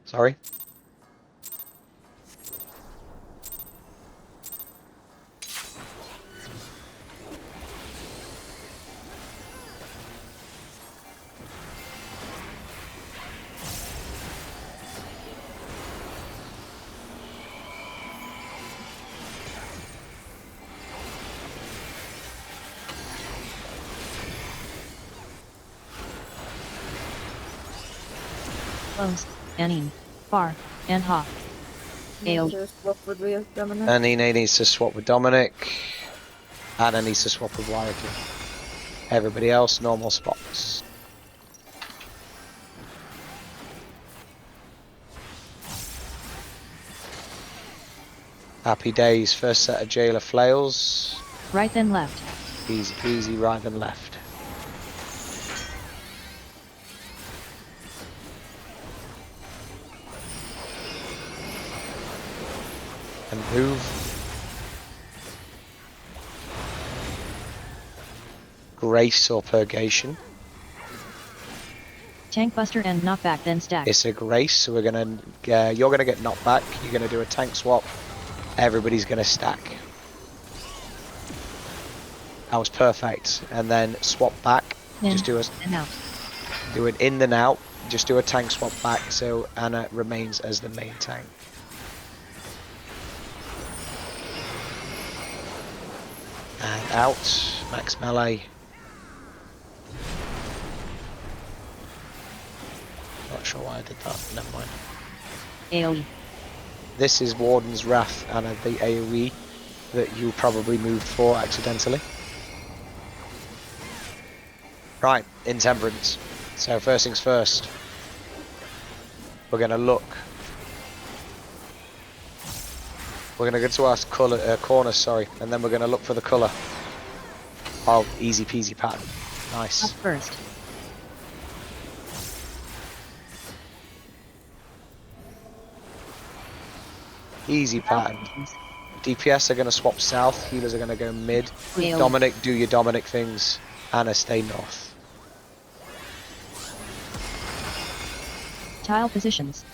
Sorry. close, Anine, far, and ha. AoE. Just what would we have done? Anine needs to swap with Dominic. Anna needs to swap with Wyatt. Everybody else, normal spots. Happy days. First set of jailer flails. Right then left. Easy peasy, right and left. And move. Grace or purgation. Tank buster and knockback then stack. It's a grace, so we're gonna you're gonna get knocked back. You're gonna do a tank swap. Everybody's gonna stack. That was perfect. And then swap back. In Just do and out. an in and out. Just do a tank swap back, so Anna remains as the main tank. And out. Max melee. Not sure why I did that. Never mind. AoE. This is Warden's Wrath, Anna, the AoE that you probably moved for accidentally. Right, Intemperance. So first things first. We're going to look. We're going to go to our corner, sorry, and then we're going to look for the colour. Oh, easy peasy pattern. Up Nice. first. Easy pattern. DPS are going to swap south, healers are going to go mid. AoE. Dominic, do your Dominic things. Anna, stay north. Tile positions.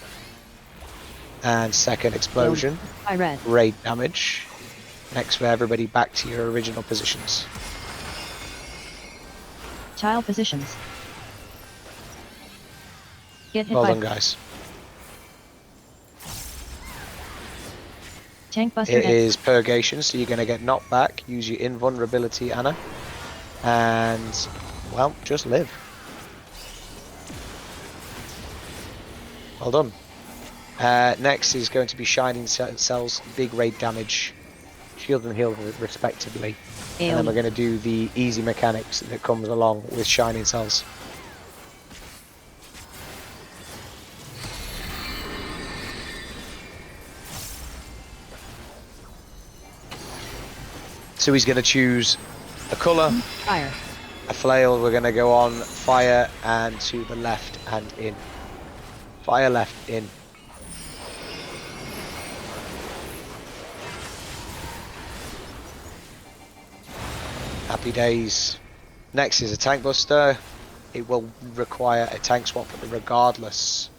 And second explosion. By red. Raid damage. Next for everybody back to your original positions. Tile positions. Get hit Well by done, guys. tank buster It and is purgation, so you're going to get knocked back. Use your invulnerability, Anna. And, well, just live. Well done. Next is going to be Shining Cells, big raid damage, shield and heal respectively. And then we're AoE. going to do the easy mechanics that comes along with Shining Cells. So he's going to choose a colour, Fire. a flail. We're going to go on fire and to the left and in. Fire left in. Happy days. Next is a tank buster. It will require a tank swap regardless.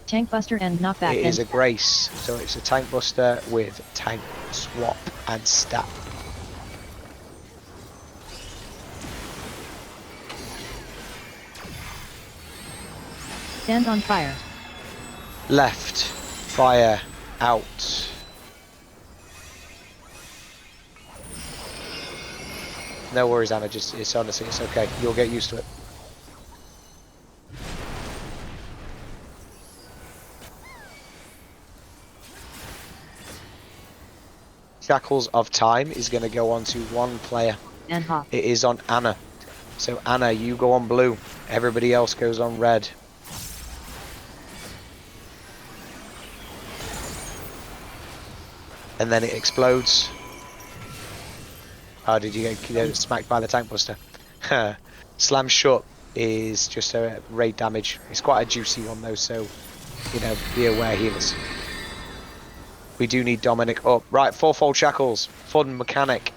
Tank buster and knockback It then is a grace, so it's a tank buster with tank swap and stat. stand on fire. Left, fire, out. No worries, Anna, just it's honestly it's okay. You'll get used to it. Shackles of Time is going to go on to one player. And ha. It is on Anna. So Anna, you go on blue. Everybody else goes on red. And then it explodes. Oh, did you get smacked by the tank buster? Slam shut is just a raid damage. It's quite a juicy one though, so you know, be aware, healers. We do need Dominic up. Right, fourfold shackles. Fun mechanic.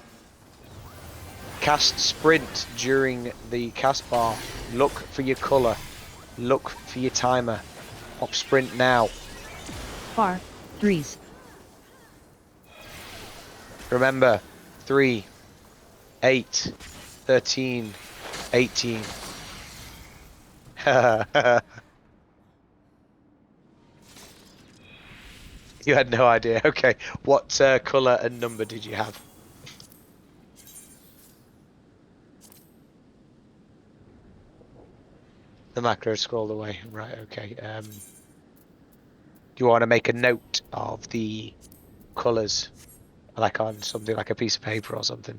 Cast sprint during the cast bar. Look for your colour. Look for your timer. Pop sprint now. Far. Threes. Remember, 3, 8, 13, 18. You had no idea. Okay, what colour and number did you have? The macro scrolled away. Right, okay. Do you want to make a note of the colours? Like on something like a piece of paper or something?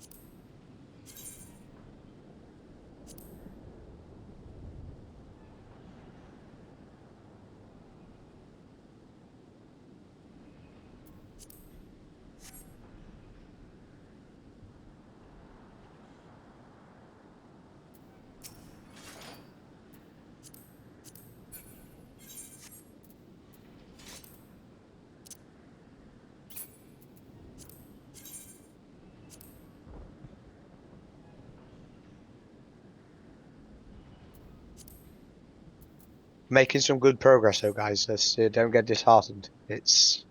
Making some good progress though, guys. Let's, don't get disheartened. It's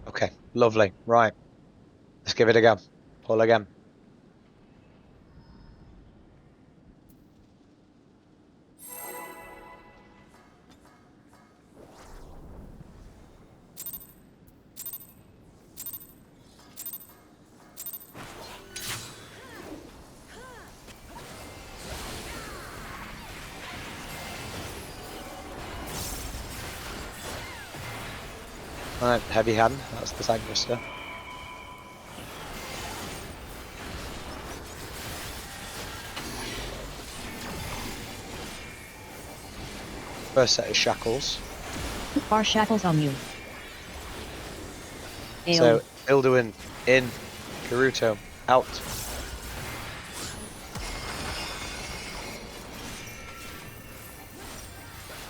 okay. Lovely. Right. Let's give it a go. Pull again. Right, heavy hand. That's the tank mister. First set of shackles. Bar shackles on you. So Ilduin in, Karuto out.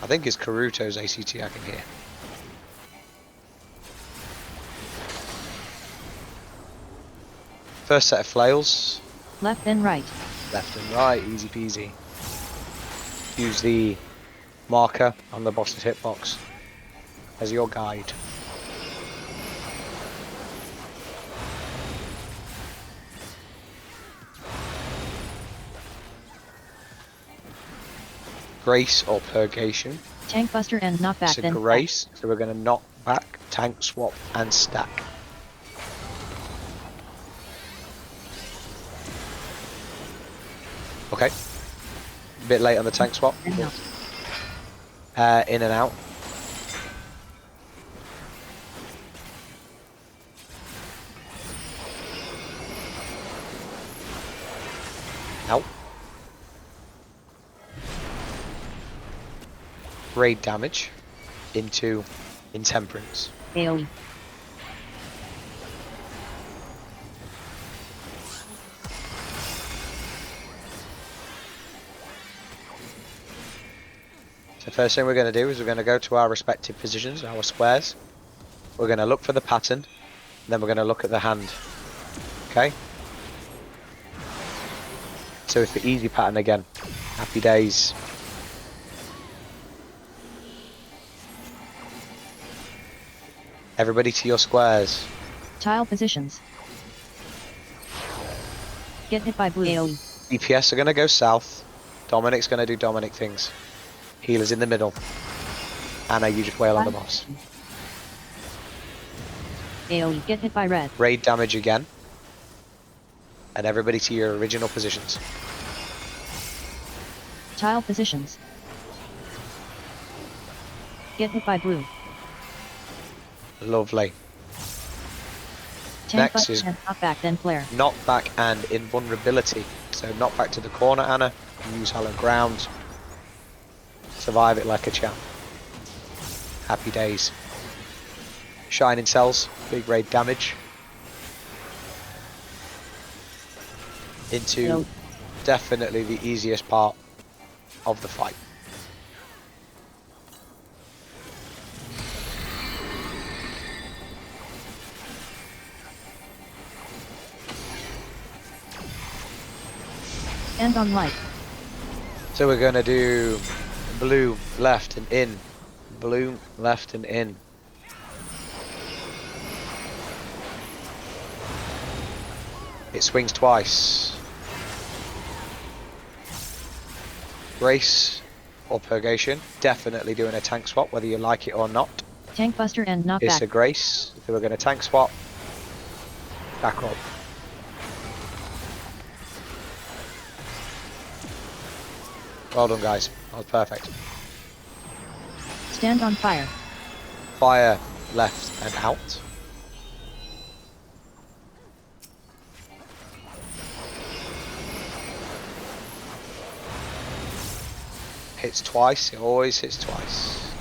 I think it's Karuto's ACT I can hear. First set of flails. Left and right. Left and right, easy peasy. Use the marker on the boss's hitbox as your guide. Grace or purgation. Tank buster and knockback So then grace, so we're going to knock back, tank swap and stack. Okay. A bit late on the tank swap. and out. In and out. Out. Raid damage into intemperance. AoE. So first thing we're going to do is we're going to go to our respective positions, our squares. We're going to look for the pattern, then we're going to look at the hand. Okay? So it's the easy pattern again. Happy days. Everybody to your squares. Tile positions. Get hit by blue AoE. DPS are going to go south. Dominic's going to do Dominic things. Healers in the middle. Anna, you just wail on the boss. AoE. Get hit by red. Raid damage again. And everybody to your original positions. Tile positions. Get hit by blue. Lovely. Tank Next buster is and knockback then flare. knockback and invulnerability. So knockback to the corner, Anna. Use hallowed ground. Survive it like a champ. Happy days. Shining cells, big raid damage. Into Nope. definitely the easiest part of the fight. Stand on light. So we're gonna do blue, left and in. Blue, left and in. It swings twice. Grace or Purgation. Definitely doing a tank swap, whether you like it or not. Tank buster and It's knockback. a Grace. So we're going to tank swap. Back up. Well done, guys. That was perfect. Stand on fire. Fire left and out. Hits twice. It always hits twice.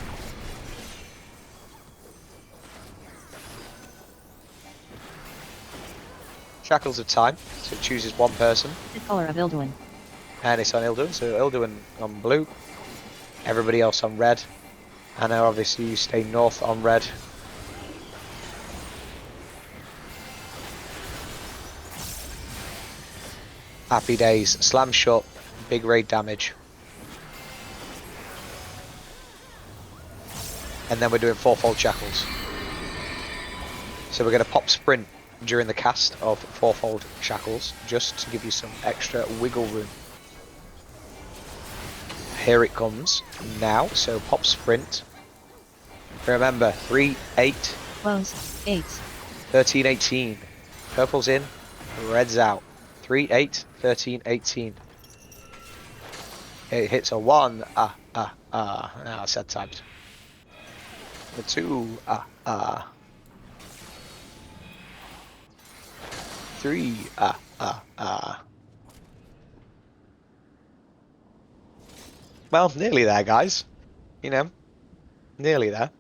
Shackles of Time. So it chooses one person. The color of Ilduin. And it's on Ilduin. So Ilduin on blue. Everybody else on red. And now obviously you stay north on red. Happy days. Slam shut. Big raid damage. And then we're doing fourfold shackles. So we're going to pop sprint during the cast of fourfold shackles, just to give you some extra wiggle room. Here it comes now. So pop sprint. Remember, 3, 8, Close. 8. 13, 18. Purple's in, red's out. 3, 8, 13, 18. It hits a 1. Now set times. The 2. 3. Well, nearly there, guys. You know, nearly there.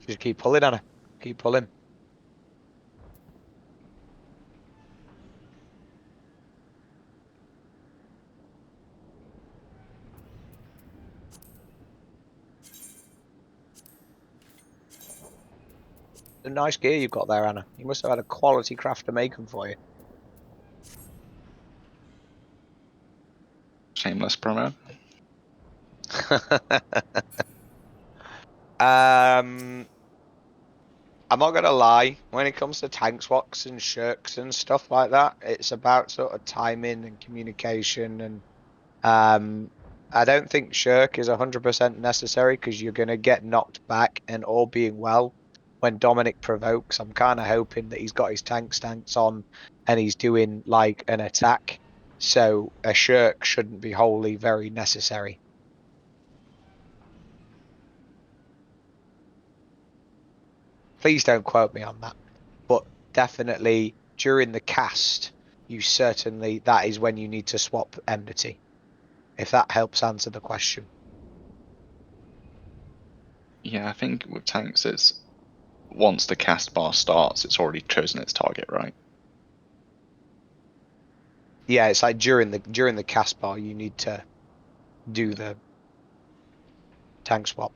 Just keep pulling, Anna. Keep pulling. A nice gear you've got there, Anna. You must have had a quality crafter make them for you. Shameless promo. I'm not gonna lie, when it comes to tank swaps and shirks and stuff like that, it's about sort of timing and communication, and I don't think shirk is 100% necessary because you're gonna get knocked back, and all being well, when Dominic provokes, I'm kind of hoping that he's got his tank stance on and he's doing like an attack, so a shirk shouldn't be wholly very necessary. Please don't quote me on that, but definitely during the cast, that is when you need to swap enmity. If that helps answer the question. Yeah, I think with tanks, it's once the cast bar starts, it's already chosen its target, right? Yeah, it's like during the cast bar, you need to do the tank swap.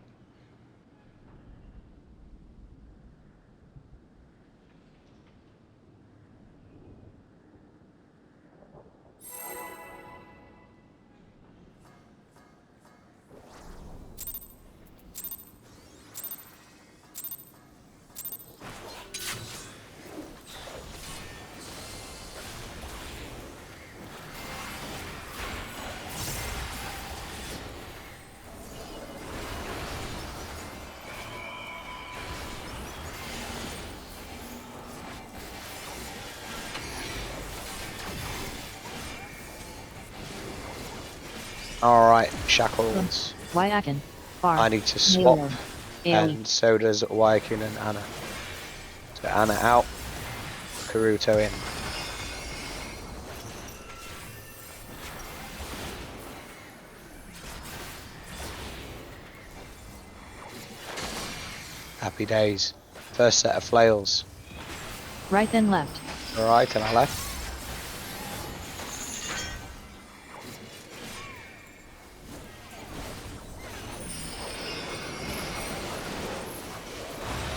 All right, shackles. Wyakin. Far. I need to swap, Halo. AoE. and so does Wykin and Anna. So Anna out, Karuto in. Happy days. First set of flails. Right then left. All right, and I left.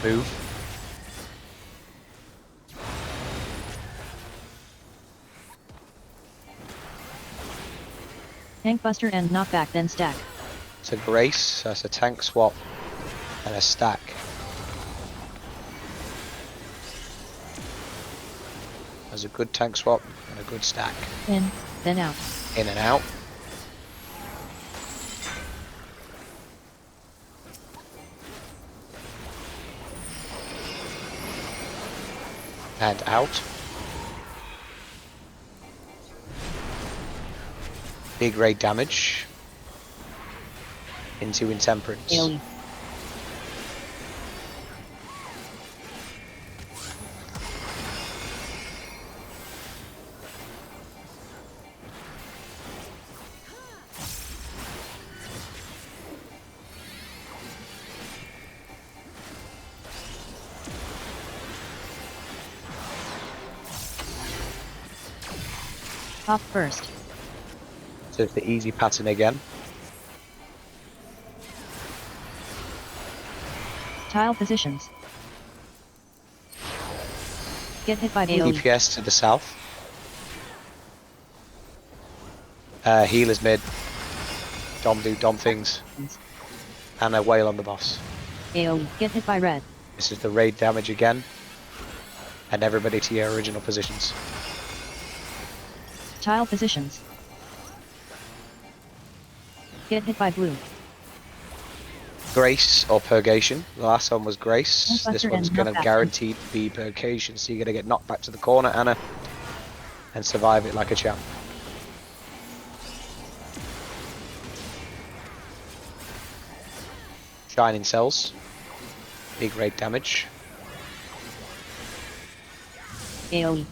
Move. Tank buster and knockback, then stack. To Grace, that's a tank swap and a stack. That's a good tank swap and a good stack. In, then out. In and out. And out. Big raid damage. Into Intemperance. AoE. Pop first. So it's the easy pattern again. Tile positions. Get hit by AoE. DPS to the south. Healers mid. Dom do Dom things. And a whale on the boss. AoE. Get hit by red. This is the raid damage again. And everybody to your original positions. Tile positions. Get hit by blue. Grace or Purgation. The last one was Grace. Tank This buster one's and going to knockback. guaranteed be Purgation. So you're going to get knocked back to the corner, Anna. And survive it like a champ. Shining Cells. Big raid damage. AoE.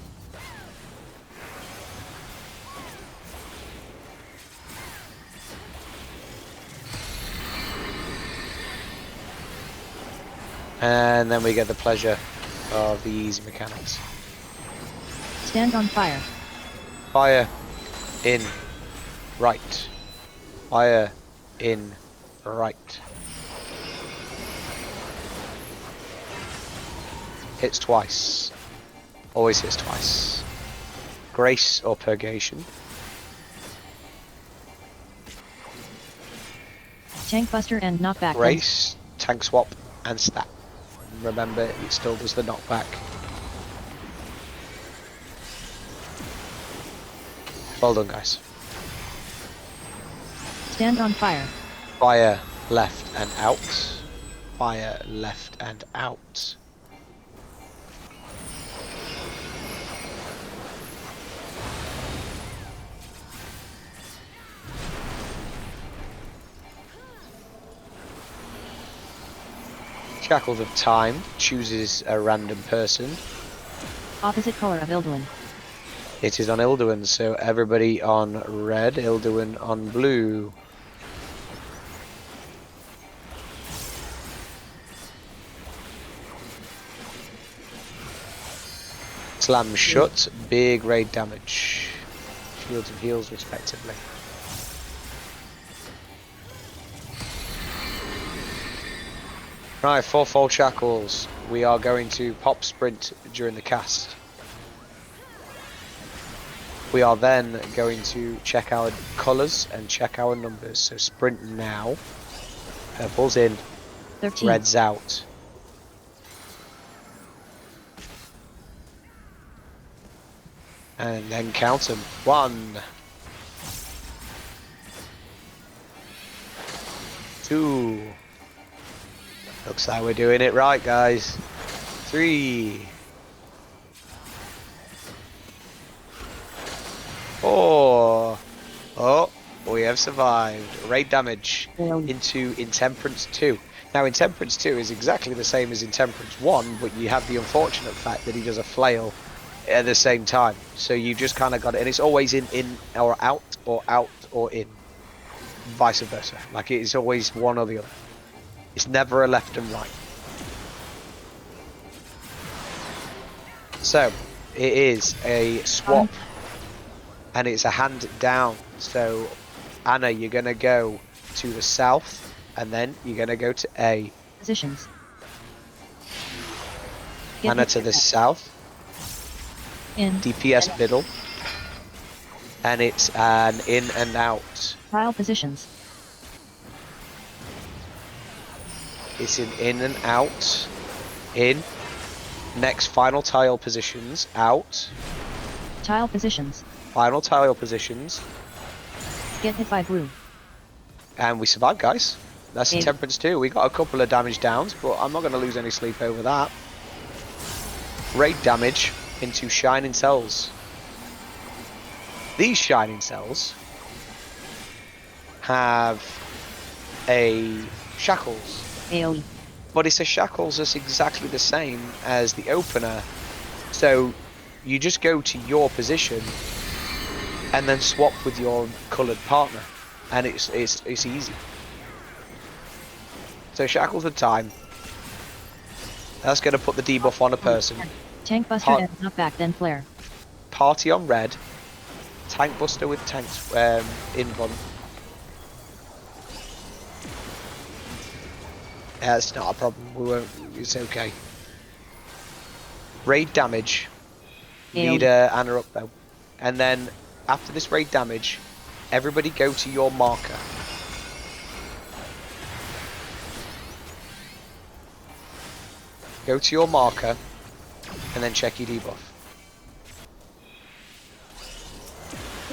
And then we get the pleasure of the easy mechanics. Stand on fire. Fire in right. Fire in right. Hits twice. Always hits twice. Grace or Purgation. Tank buster and knockback. Grace, tank swap, and stack. Remember, it still does the knockback. Well done, guys. Stand on fire. Fire left and out. Fire left and out. Shackles of Time chooses a random person. Opposite color of Ilduin. It is on Ilduin, so everybody on red, Ilduin on blue. Slam shut, big raid damage. Shields and heals respectively. Right, 4-fold shackles. We are going to pop sprint during the cast. We are then going to check our colours and check our numbers. So sprint now. Purple's in, 13. red's out. And then count them. 1, 2. Looks like we're doing it right, guys. 3, 4. Oh, we have survived. Raid damage into Intemperance 2. Now, Intemperance 2 is exactly the same as Intemperance 1, but you have the unfortunate fact that he does a flail at the same time. So you just kind of got it, and it's always in or out or in. Vice versa. Like, it's always one or the other. It's never a left and right. So, it is a swap. And it's a hand down. So, Anna, you're going to go to the south. And then you're going to go to A. Positions. Get Mana hit to by the that. south, In. DPS middle, and it's an in and out. Tile positions. It's an in and out. In. Next final tile positions. Out. Tile positions. Final tile positions. Get hit by blue. And we survived, guys. That's a Eight. temperance too. We got a couple of damage downs, but I'm not going to lose any sleep over that. Raid damage into shining cells. These shining cells have a shackles, AoE. but it's a shackles that's exactly the same as the opener. So you just go to your position and then swap with your coloured partner, and it's easy. So shackles of time. That's going to put the debuff on a person. Tank buster Part- and knockback then flare. Party on red. Tank buster with tanks invuln. It's not a problem. We won't. It's okay. Raid damage. Need AoE. Anna up though, and then after this raid damage, everybody go to your marker. Go to your marker, and then check your debuff.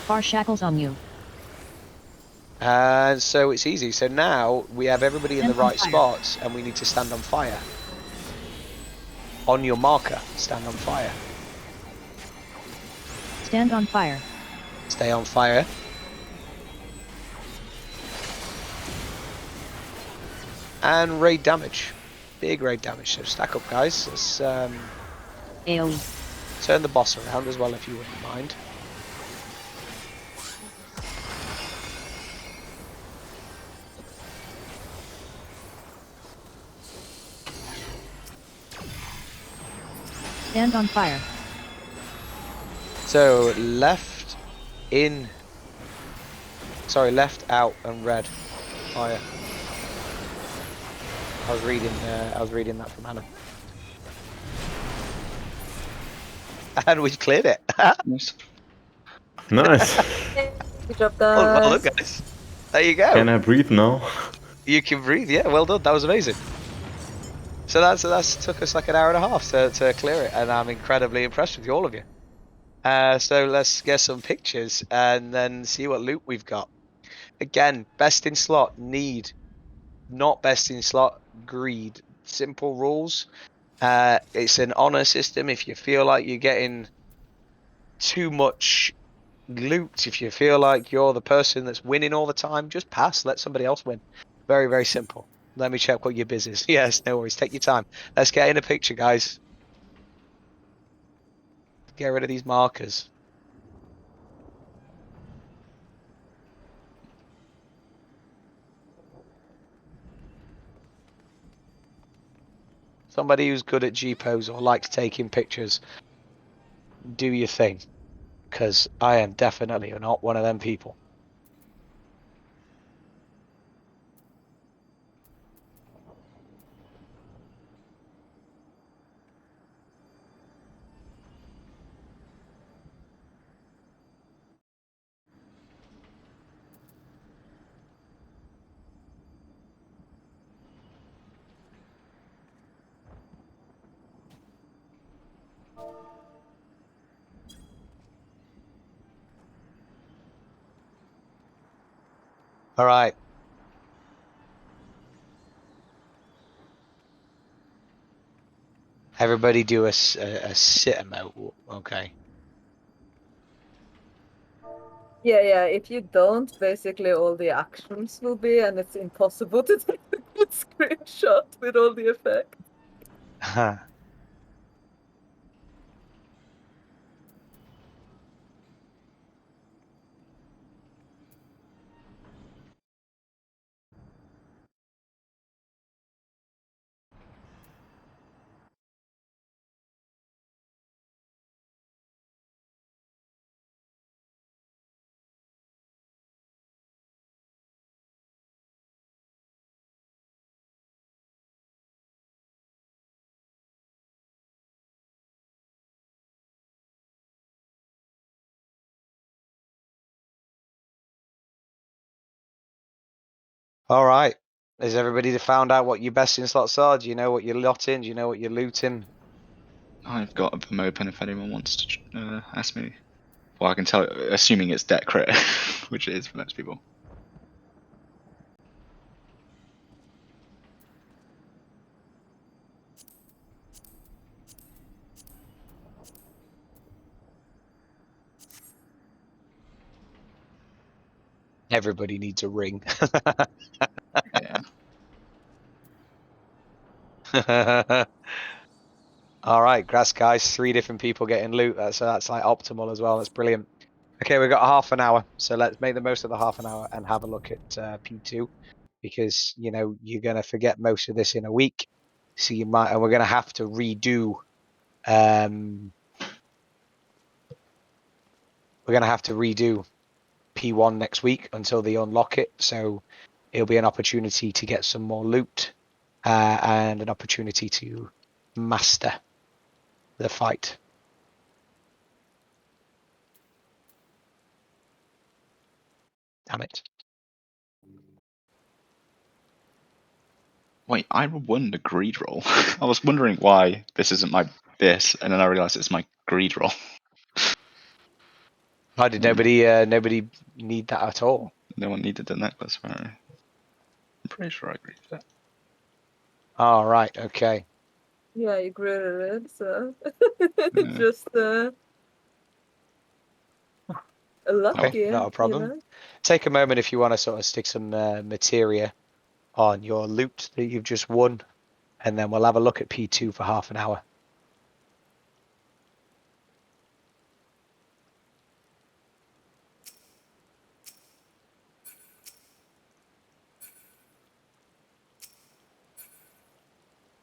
Bar shackles on you. And so it's easy. So now we have everybody in the Stand on right fire. spots, and we need to stand on fire. On your marker, stand on fire. Stand on fire. Stay on fire. And raid damage. Big raid damage. So stack up, guys. Let's AoE. turn the boss around as well, if you wouldn't mind. Stand on fire. So left in. Sorry, left out and red fire. I was reading that from Hannah. And we cleared it. Nice. Nice. Good job, Well done, guys. guys. There you go. Can I breathe now? You can breathe. Yeah, well done. That was amazing. So that's took us like an hour and a half to clear it, and I'm incredibly impressed with all of you. So let's get some pictures and then see what loot we've got. Again, best in slot, need. Not best in slot, greed. Simple rules. It's an honor system. If you feel like you're getting too much loot, if you feel like you're the person that's winning all the time, just pass. Let somebody else win. Very, very simple. Let me check what your biz is. Yes, no worries. Take your time. Let's get in a picture, guys. Get rid of these markers. Somebody who's good at G-pose or likes taking pictures, do your thing. Because I am definitely not one of them people. All right. Everybody do a sit emote. Okay. Yeah. If you don't, basically all the actions will be, and it's impossible to take a good screenshot with all the effects. All right. Has everybody found out what your best in slots are? Do you know what you're lotting? Do you know what you're looting? I've got them open if anyone wants to ask me. Well, I can tell, assuming it's debt crit, which it is for most people. Everybody needs a ring. Yeah. All right, grass guys, 3 different people getting loot. That's like optimal as well. That's brilliant. Okay, we've got half an hour, so let's make the most of the half an hour and have a look at P2 because you're gonna forget most of this in a week, so you might, and we're gonna have to redo. We're gonna have to redo P1 next week until they unlock it. So it'll be an opportunity to get some more loot and an opportunity to master the fight. Damn it. Wait, I won the greed roll. I was wondering why this isn't my this, and then I realized it's my greed roll. Why did nobody need that at all? No one needed the necklace, apparently. I'm pretty sure I agreed with that. All right, okay. Yeah, I agree with it. So Yeah. just lucky, Okay, not a problem. Take a moment if you want to sort of stick some materia on your loot that you've just won, and then we'll have a look at P2 for half an hour.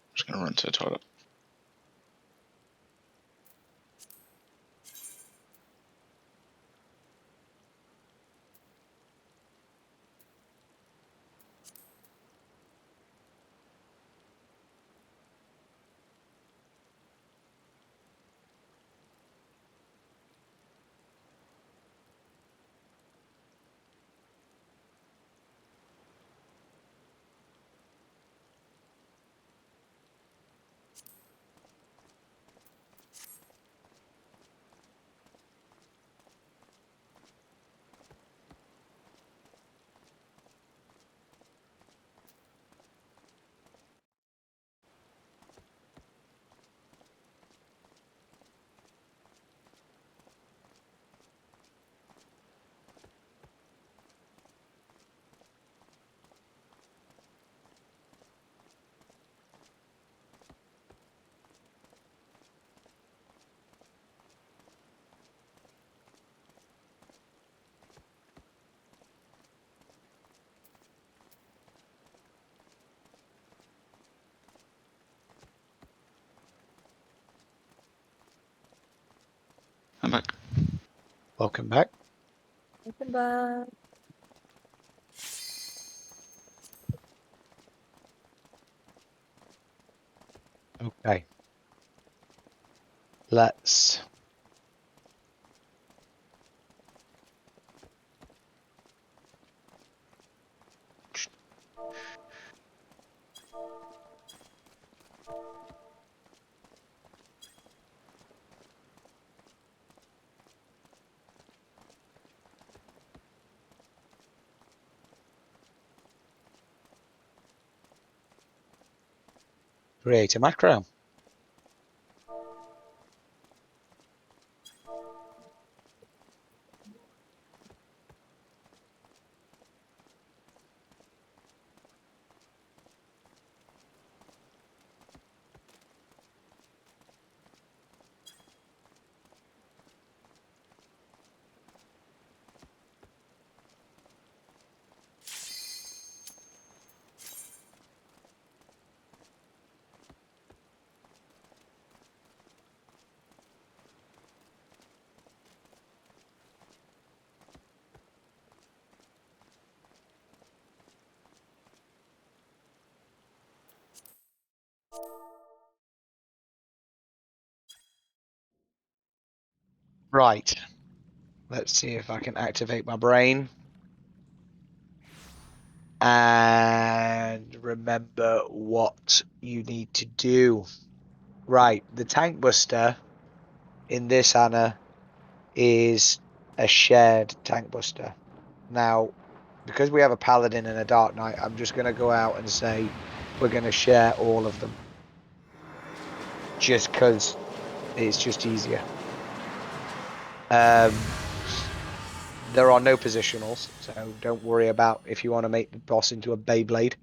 I'm just gonna run to the toilet. I'm back. Welcome back. Welcome back. Okay. Let's create a macro. Right. Let's see if I can activate my brain. And remember what you need to do. Right, the tank buster in this, Anna, is a shared tank buster. Now, because we have a paladin and a dark knight, I'm just going to go out and say we're going to share all of them. Just because it's just easier. There are no positionals, so don't worry about if you want to make the boss into a Beyblade.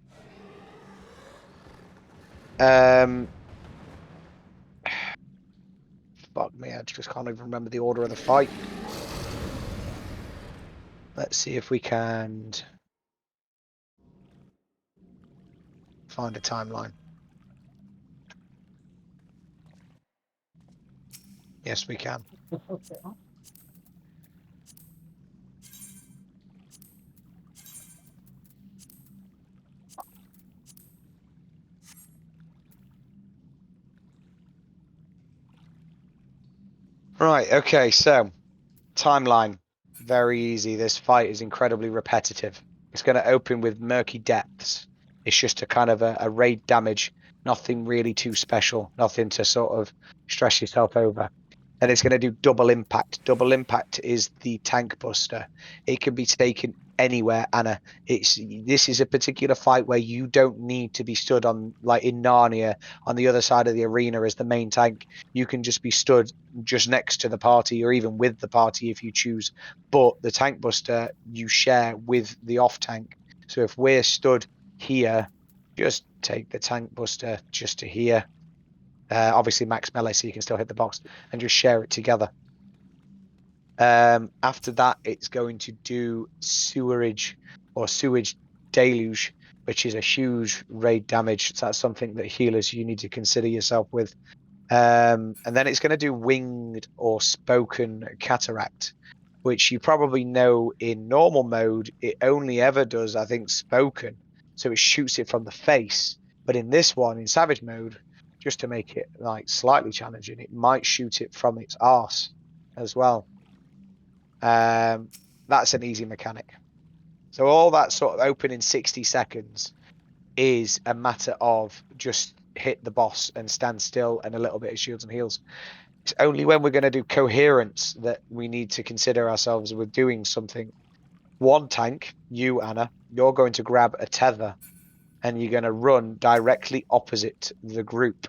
Fuck me, I just can't even remember the order of the fight. Let's see if we can find a timeline. Yes, we can. Right, okay, so timeline. Very easy. This fight is incredibly repetitive. It's going to open with murky depths. It's just a kind of a raid damage. Nothing really too special. Nothing to sort of stress yourself over. And it's going to do double impact. Double impact is the tank buster. It can be taken anywhere, Anna. This is a particular fight where you don't need to be stood on, like in Narnia, on the other side of the arena as the main tank. You can just be stood just next to the party or even with the party if you choose. But the tank buster you share with the off tank. So if we're stood here, just take the tank buster just to here. Obviously max melee so you can still hit the box and just share it together. After that, it's going to do sewerage or sewage deluge, which is a huge raid damage. So that's something that healers you need to consider yourself with. And then it's going to do winged or spoken cataract, which you probably know in normal mode, it only ever does, I think, spoken. So it shoots it from the face. But in this one, in savage mode, just to make it like slightly challenging, it might shoot it from its arse as well. That's an easy mechanic. So all that sort of open in 60 seconds is a matter of just hit the boss and stand still and a little bit of shields and heals. It's only when we're going to do coherence that we need to consider ourselves with doing something. One tank, you, Anna, you're going to grab a tether and you're going to run directly opposite the group.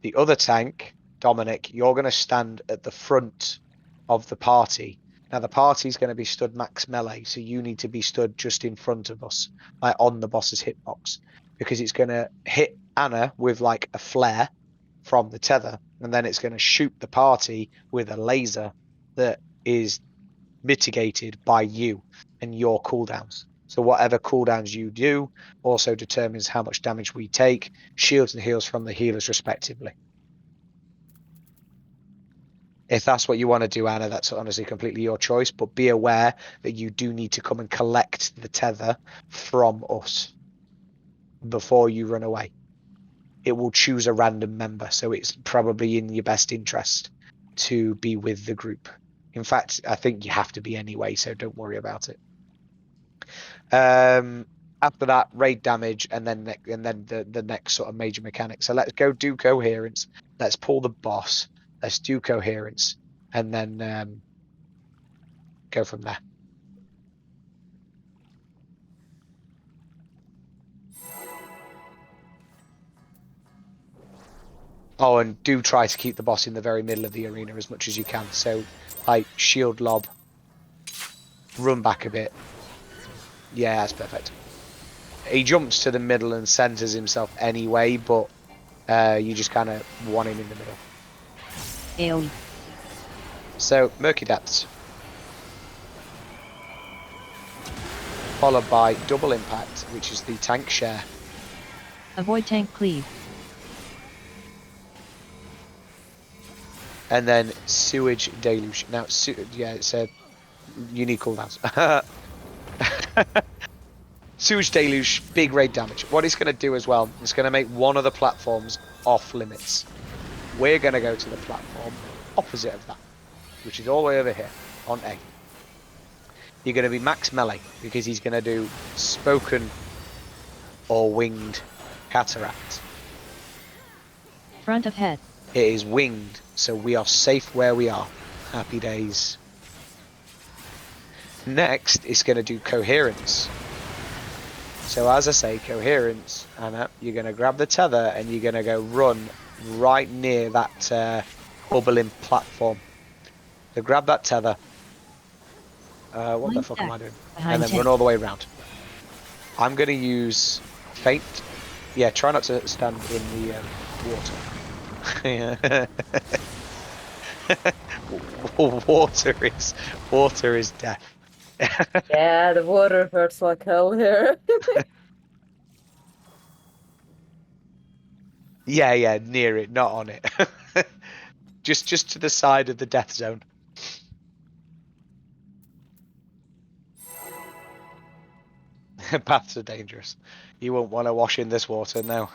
The other tank, Dominic, you're going to stand at the front of the party. Now, the party's going to be stood max melee, so you need to be stood just in front of us, like on the boss's hitbox, because it's going to hit Anna with like a flare from the tether, and then it's going to shoot the party with a laser that is mitigated by you and your cooldowns. So whatever cooldowns you do also determines how much damage we take, shields and heals from the healers respectively. If that's what you want to do, Anna, that's honestly completely your choice, but be aware that you do need to come and collect the tether from us before you run away. It will choose a random member, so it's probably in your best interest to be with the group. In fact, I think you have to be anyway, so don't worry about it. After that, raid damage, and then the next sort of major mechanic. So let's go do coherence. Let's pull the boss. Let's do coherence, and then go from there. Oh, and do try to keep the boss in the very middle of the arena as much as you can. So, like, shield lob, run back a bit. Yeah, that's perfect. He jumps to the middle and centers himself anyway, but you just kind of want him in the middle. AoE. So, Murky Depths. Followed by Double Impact, which is the tank share. Avoid tank cleave. And then Sewage Deluge. Now, yeah, it's a unique cooldowns. Sewage Deluge, big raid damage. What it's going to do as well, it's going to make one of the platforms off limits. We're going to go to the platform opposite of that, which is all the way over here on A. you're going to be max melee because he's going to do spoken or winged cataract. Front of head. It is winged, so we are safe where we are. Happy days. Next, it's going to do coherence. So as I say, coherence, Anna, you're going to grab the tether and you're going to go run right near that bubbling platform. So grab that tether. What the fuck am I doing? And then run all the way around. I'm going to use faint. Yeah, try not to stand in the water. water is death. Yeah, the water hurts like hell here. Yeah, near it, not on it. just to the side of the death zone. Paths are dangerous. You won't want to wash in this water now.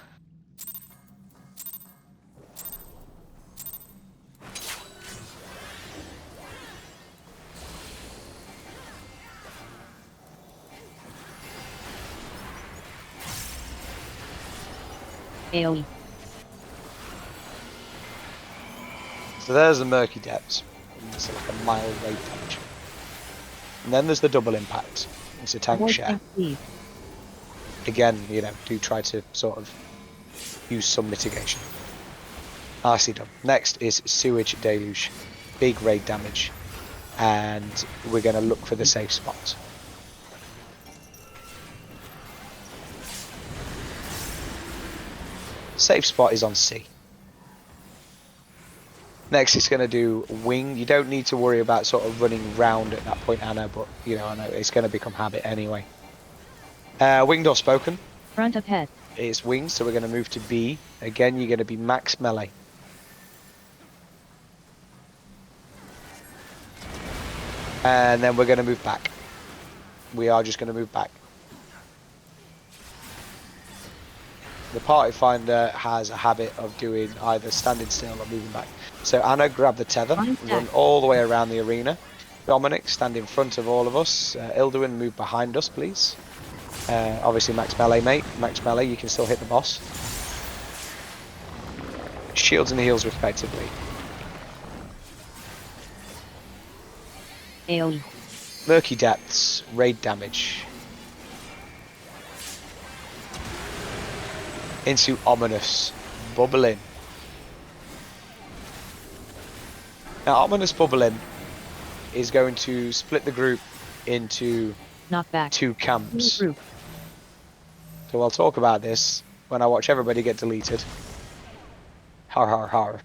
AoE. So there's the murky depths. It's like a mild rate damage. And then there's the double impact. It's a tank Avoid share. tank speed. Again, do try to sort of use some mitigation. Nicely done. Next is sewage deluge. Big raid damage. And we're going to look for the safe spot. Safe spot is on C. Next, it's going to do wing. You don't need to worry about sort of running round at that point, Anna, but I know it's going to become habit anyway. Winged or spoken? Front of head. It's winged, so we're going to move to B. Again, you're going to be max melee. And then we're going to move back. We are just going to move back. The party finder has a habit of doing either standing still or moving back. So Anna, grab the tether, run all the way around the arena. Dominic, stand in front of all of us. Ilduin, move behind us, please. Obviously max melee, mate. Max melee, you can still hit the boss. Shields and heals respectively. AoE. Murky depths, raid damage. Into ominous, bubbling. Now ominous bubbling is going to split the group into Knockback. 2 camps. Group. So I'll talk about this when I watch everybody get deleted. Har har har.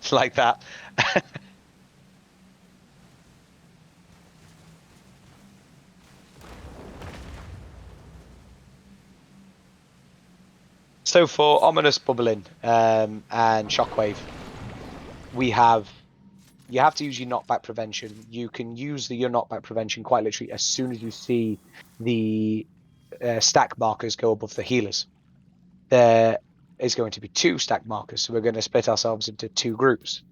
It's like that. So for ominous bubbling and shockwave, you have to use your knockback prevention. You can use your knockback prevention quite literally as soon as you see the stack markers go above the healers. There is going to be 2 stack markers, so we're going to split ourselves into 2 groups.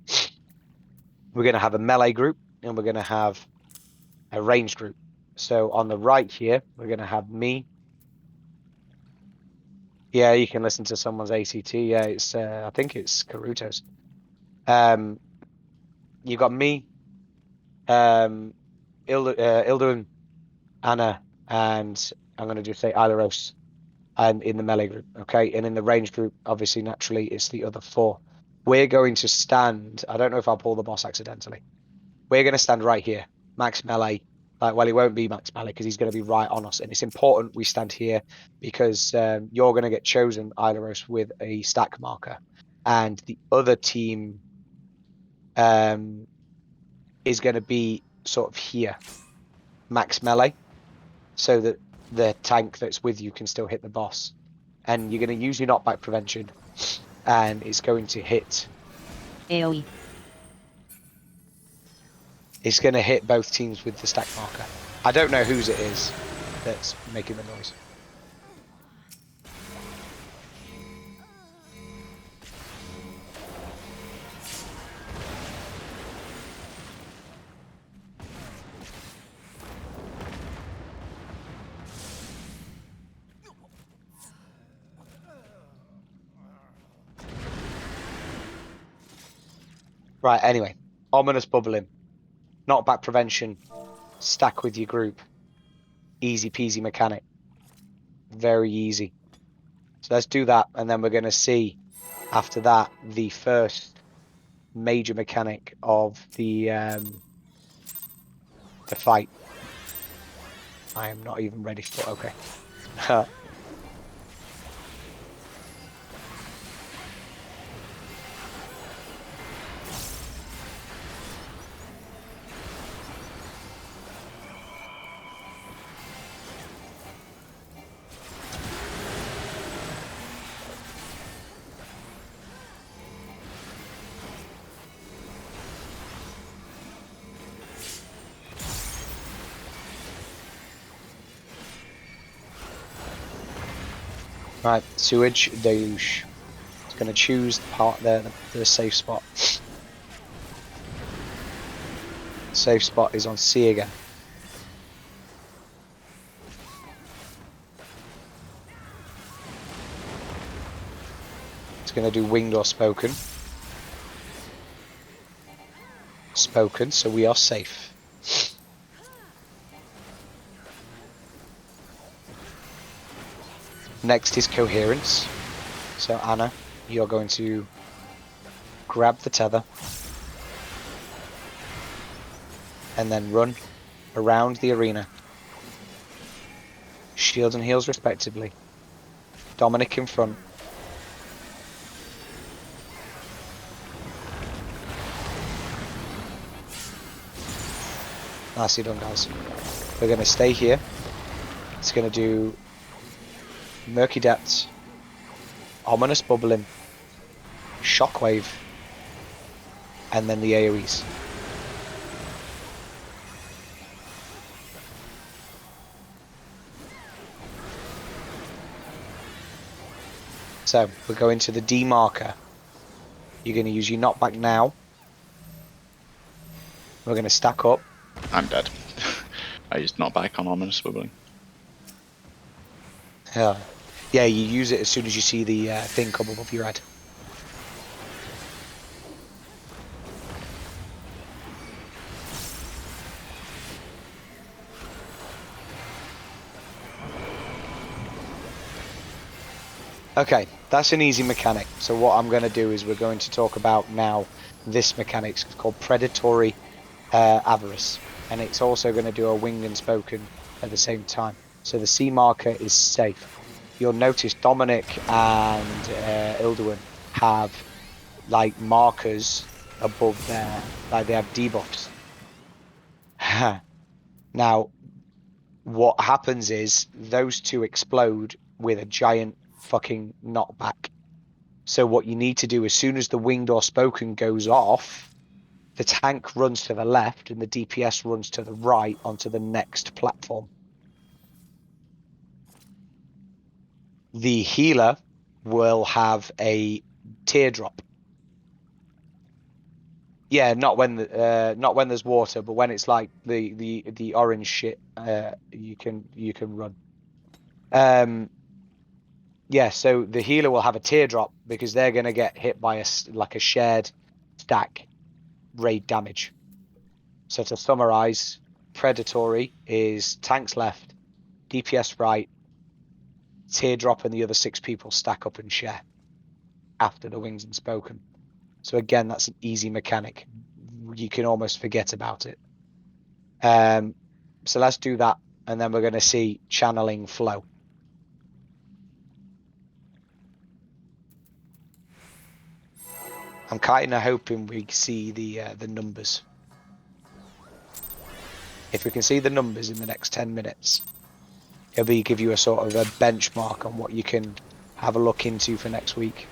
We're going to have a melee group and we're going to have a ranged group. So on the right here, we're going to have me. Yeah, you can listen to someone's ACT. Yeah, it's I think it's Karuto's. You got me, Ilduin, Anna, and I'm going to just say Ilaros, and in the melee group, okay? And in the range group, obviously, naturally, it's the other 4. We're going to stand. I don't know if I'll pull the boss accidentally. We're going to stand right here, max melee. Well, he won't be max melee because he's going to be right on us, and it's important we stand here because you're going to get chosen, Ilaros, with a stack marker, and the other team is going to be sort of here, max melee, so that the tank that's with you can still hit the boss. And you're going to use your knockback prevention, and it's going to hit. AoE. It's going to hit both teams with the stack marker. I don't know whose it is that's making the noise. Right, anyway. Ominous bubbling. Knockback prevention. Stack with your group. Easy peasy mechanic. Very easy. So let's do that, and then we're going to see after that the first major mechanic of the fight. I am not even ready for. Okay. Right, sewage deluge. It's going to choose the part there, the safe spot. Safe spot is on C again. It's going to do winged or spoken. Spoken, so we are safe. Next is coherence. So Anna, you're going to grab the tether and then run around the arena. Shields and heals respectively. Dominic in front. Nicely done, guys. We're going to stay here. It's going to do Murky Depths, Ominous Bubbling, Shockwave, and then the AoEs. So we're going to the D marker. You're going to use your knockback now. We're going to stack up. I'm dead. I used knockback on ominous bubbling. Yeah, you use it as soon as you see the thing come above your head. Okay, that's an easy mechanic. So what I'm going to do is we're going to talk about now this mechanic. It's called Predatory Avarice. And it's also going to do a winged and spoken at the same time. So the C marker is safe. You'll notice Dominic and Ilduin have like markers above there, like they have debuffs. Now, what happens is those two explode with a giant fucking knockback. So what you need to do as soon as the winged or spoken goes off, the tank runs to the left and the DPS runs to the right onto the next platform. The healer will have a teardrop. Yeah, not when there's water, but when it's like the orange shit, you can run. Yeah, so the healer will have a teardrop because they're gonna get hit by a shared stack raid damage. So to summarize, predatory is tanks left, DPS right, teardrop, and the other 6 people stack up and share after the wings and spoken. So again, that's an easy mechanic. You can almost forget about it. So let's do that, and then we're going to see channeling flow. I'm kind of hoping we see the numbers. If we can see the numbers in the next 10 minutes, it'll give you a sort of a benchmark on what you can have a look into for next week.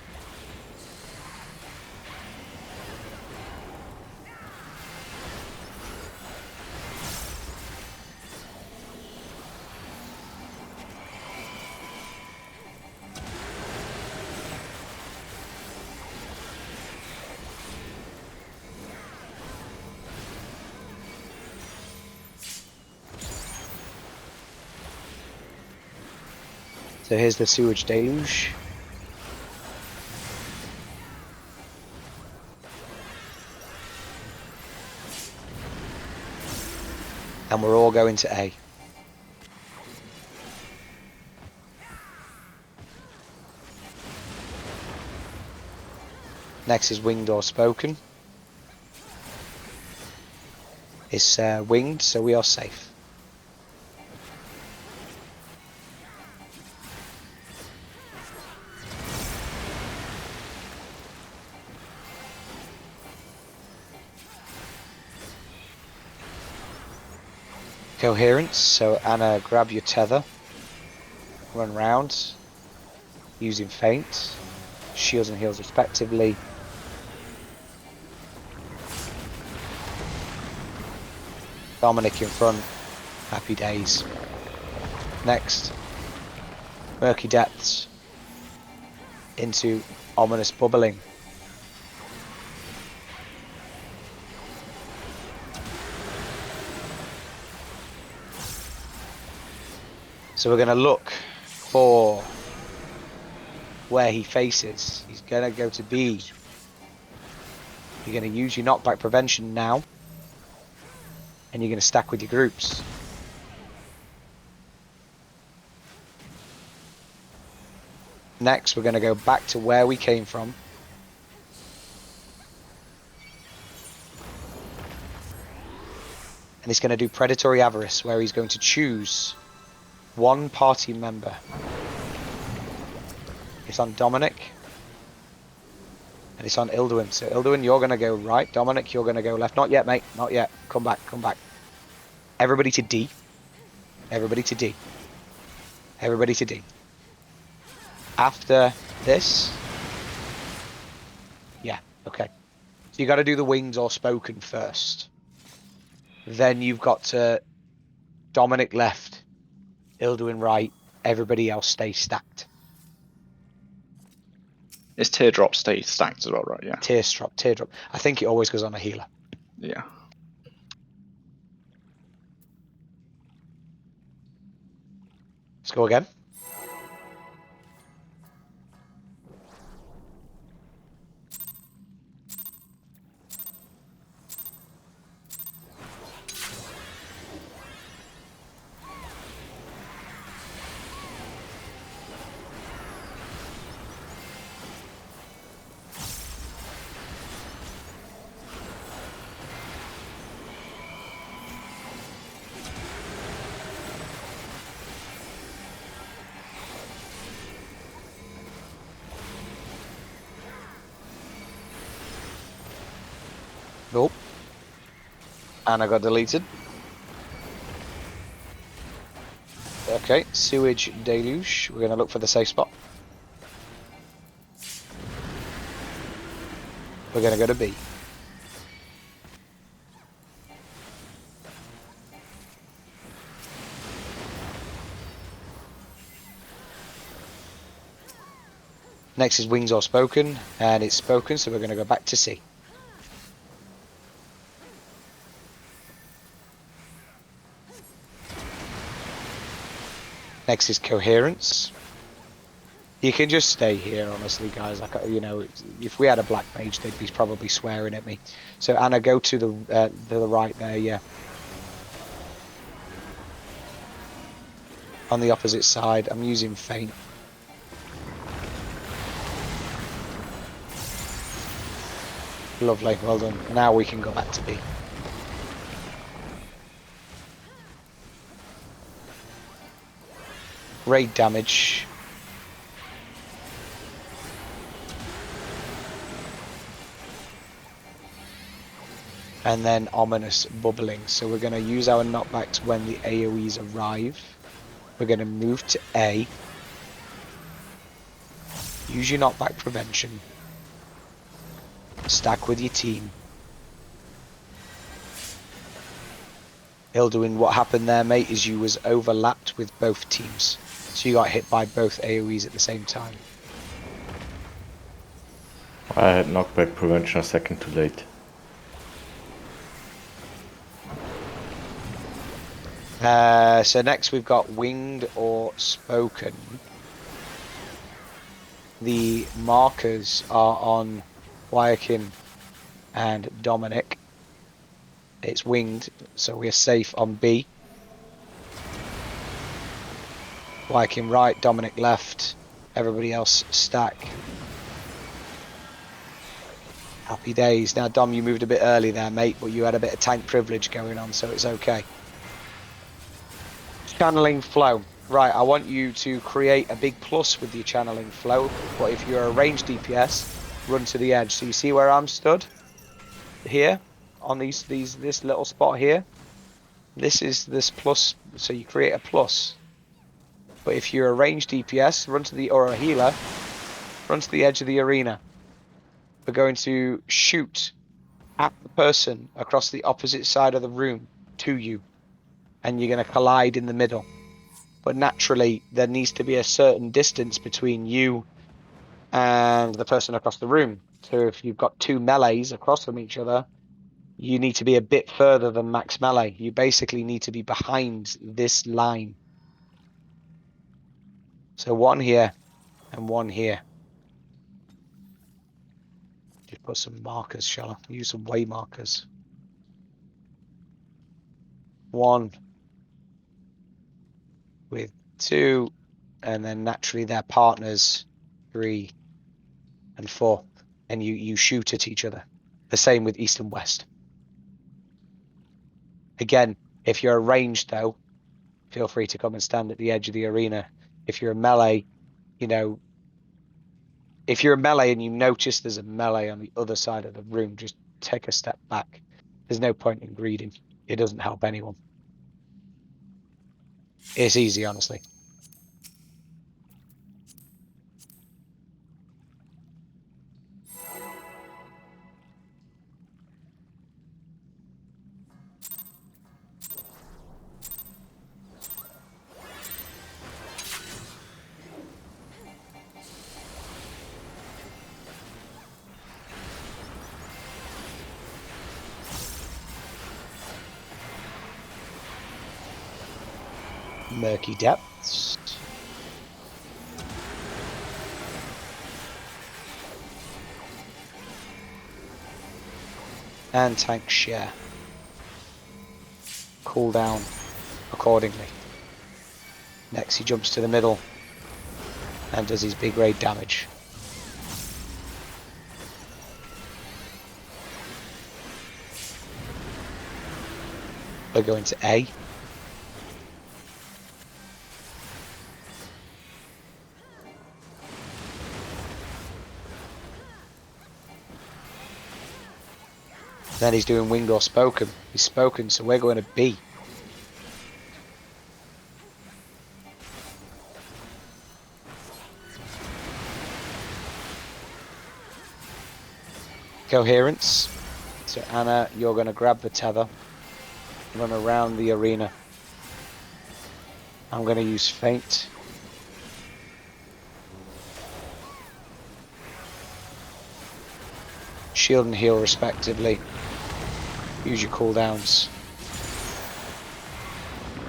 So here's the sewage deluge. And we're all going to A. Next is winged or spoken. It's winged, so we are safe. Coherence, so Anna, grab your tether. Run round. Using feint. Shields and heals respectively. Dominic in front. Happy days. Next. Murky Depths. Into Ominous Bubbling. So we're going to look for where he faces. He's going to go to B. You're going to use your knockback prevention now. And you're going to stack with your groups. Next, we're going to go back to where we came from. And he's going to do Predatory Avarice, where he's going to choose one party member. It's on Dominic. And it's on Ilduin. So Ilduin, you're going to go right. Dominic, you're going to go left. Not yet, mate. Not yet. Come back. Come back. Everybody to D. Everybody to D. Everybody to D. After this. Yeah, okay. So you got to do the wings or spoken first. Then you've got to Dominic left. Ilduin right. Everybody else stay stacked. Is teardrop stay stacked as well, right? Yeah. Teardrop. I think it always goes on a healer. Yeah. Let's go again. Nope. Anna got deleted. Okay, Sewage Deluge. We're going to look for the safe spot. We're going to go to B. Next is Wings or Spoken, and it's spoken, so we're going to go back to C. Next is Coherence. You can just stay here, honestly, guys. Like, you know, if we had a black mage, they'd be probably swearing at me. So Anna, go to the right there, yeah. On the opposite side, I'm using feint. Lovely, well done. Now we can go back to B. Raid damage. And then ominous bubbling. So we're going to use our knockbacks when the AoEs arrive. We're going to move to A. Use your knockback prevention. Stack with your team. Ilduin, what happened there, mate, is you was overlapped with both teams. So you got hit by both AoEs at the same time. I had knockback prevention a second too late. So next we've got Winged or Spoken. The markers are on Wyakin and Dominic. It's winged, so we're safe on B. Viking right, Dominic left. Everybody else stack. Happy days. Now, Dom, you moved a bit early there, mate, but you had a bit of tank privilege going on, so it's okay. Channeling flow. Right, I want you to create a big plus with your channeling flow, but if you're a ranged DPS, run to the edge. So you see where I'm stood? Here, on this little spot here. This is this plus, so you create a plus. But if you're a ranged DPS, or a healer, run to the edge of the arena. We're going to shoot at the person across the opposite side of the room to you, and you're going to collide in the middle. But naturally, there needs to be a certain distance between you and the person across the room. So if you've got two melees across from each other, you need to be a bit further than max melee. You basically need to be behind this line. So one here and one here. Just put some markers, shall I? Use some way markers. One with two, and then naturally their partners, 3 and 4. And you shoot at each other. The same with east and west. Again, if you're ranged though, feel free to come and stand at the edge of the arena. If you're a melee, you know, if you're a melee and you notice there's a melee on the other side of the room, just take a step back. There's no point in greeting. It doesn't help anyone. It's easy, honestly. Murky depths. And tank share. Cool down accordingly. Next he jumps to the middle and does his big raid damage. We're going to A. Then he's doing winged or spoken. He's spoken, so we're going to B. Coherence. So Anna, you're going to grab the tether, run around the arena. I'm going to use feint. Shield and heal respectively. Use your cooldowns.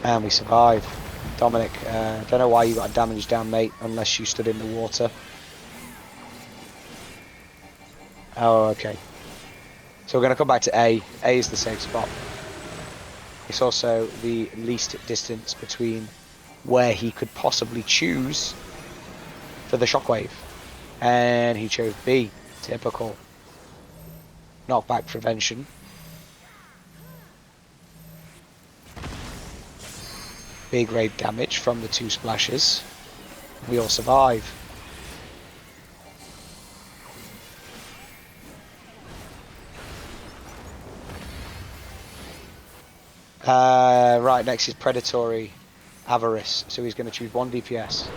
And we survive. Dominic, don't know why you got a damage down, mate, unless you stood in the water. Oh, okay. So we're going to come back to A. A is the safe spot. It's also the least distance between where he could possibly choose for the shockwave. And he chose B. Typical. Knockback prevention. Big raid damage from the 2 splashes. We all survive. Right, next is Predatory Avarice. So he's going to choose 1 DPS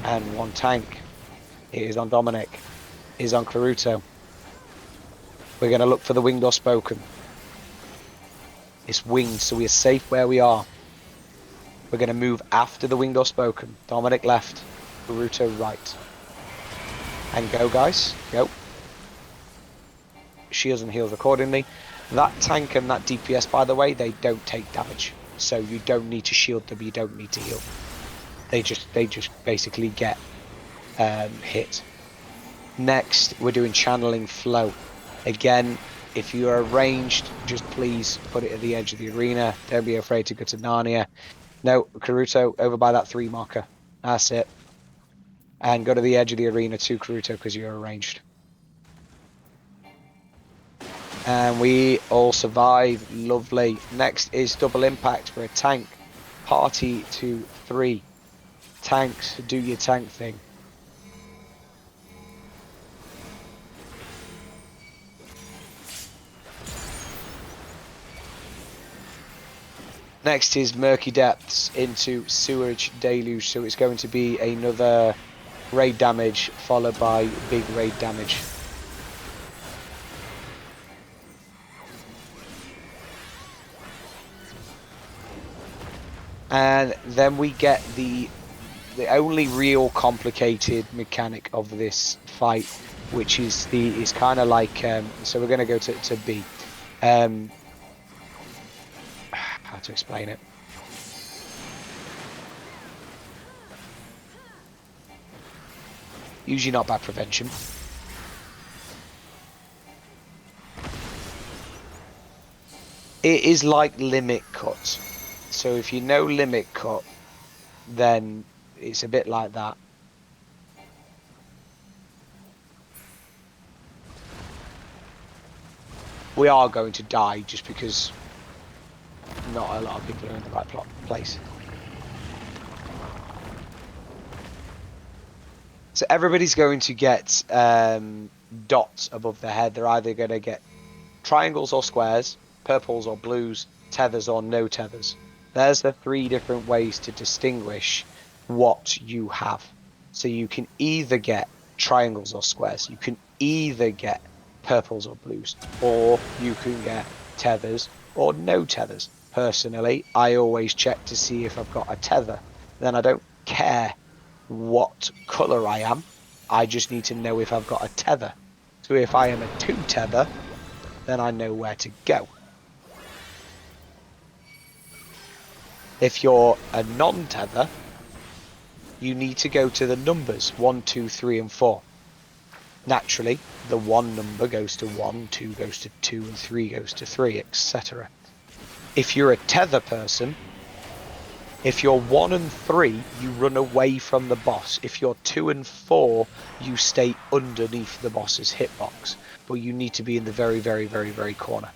and 1 tank. It is on Dominic. It is on Karuto. We're going to look for the winged or spoken. It's winged, so we are safe where we are. We're going to move after the winged or spoken. Dominic left, Karuto right. And go, guys. Go. Shields and heals accordingly. That tank and that DPS, by the way, they don't take damage. So you don't need to shield them, you don't need to heal. They just basically get hit. Next, we're doing channeling flow. Again, If you are ranged, just please put it at the edge of the arena. Don't be afraid to go to Narnia. No, Karuto, over by that 3 marker. That's it. And go to the edge of the arena too, Karuto, because you're ranged. And we all survive. Lovely. Next is double impact for a tank. Party to 3. Tanks, do your tank thing. Next is Murky Depths into Sewerage Deluge, so it's going to be another raid damage followed by big raid damage. And then we get the only real complicated mechanic of this fight, which is kind of like so we're going to go to B. How to explain it? Usually not bad prevention. It is like limit cut. So if you know limit cut, then it's a bit like that. We are going to die just because not a lot of people are in the right place. So everybody's going to get dots above their head. They're either going to get triangles or squares, purples or blues, tethers or no tethers. There's the 3 different ways to distinguish what you have. So you can either get triangles or squares. You can either get purples or blues, or you can get tethers or no tethers. Personally, I always check to see if I've got a tether. Then I don't care what colour I am. I just need to know if I've got a tether. So if I am a 2 tether, then I know where to go. If you're a non-tether, you need to go to the numbers 1, 2, 3 and 4. Naturally, the 1 number goes to 1, 2 goes to 2 and 3 goes to 3, etc. If you're a tether person, if you're 1 and 3, you run away from the boss. If you're 2 and 4, you stay underneath the boss's hitbox. But you need to be in the very, very, very, very corner.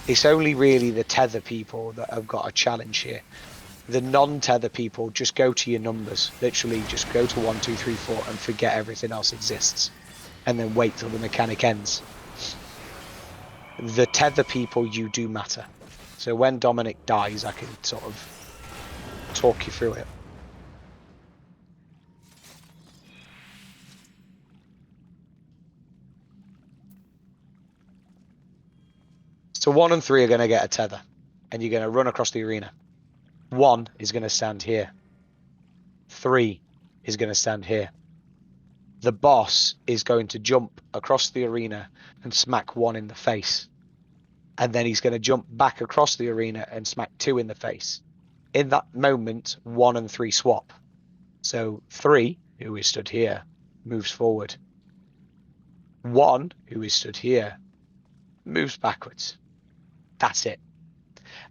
It's only really the tether people that have got a challenge here. The non-tether people, just go to your numbers. Literally, just go to 1, 2, 3, 4 and forget everything else exists. And then wait till the mechanic ends. The tether people, you do matter. So when Dominic dies, I can sort of talk you through it. So 1 and 3 are going to get a tether, and you're going to run across the arena. 1 is going to stand here. 3 is going to stand here. The boss is going to jump across the arena and smack 1 in the face. And then he's going to jump back across the arena and smack 2 in the face. In that moment, 1 and 3 swap. So 3, who is stood here, moves forward. 1, who is stood here, moves backwards. That's it.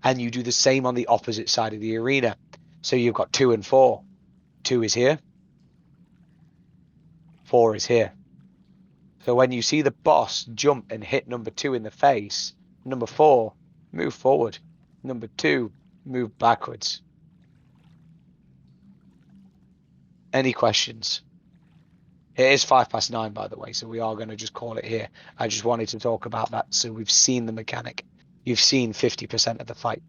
And you do the same on the opposite side of the arena. So you've got 2 and 4. 2 is here. 4 is here. So when you see the boss jump and hit number 2 in the face, number 4, move forward. Number 2, move backwards. Any questions? It is 9:05, by the way, so we are going to just call it here. I just wanted to talk about that. So we've seen the mechanic. You've seen 50% of the fight.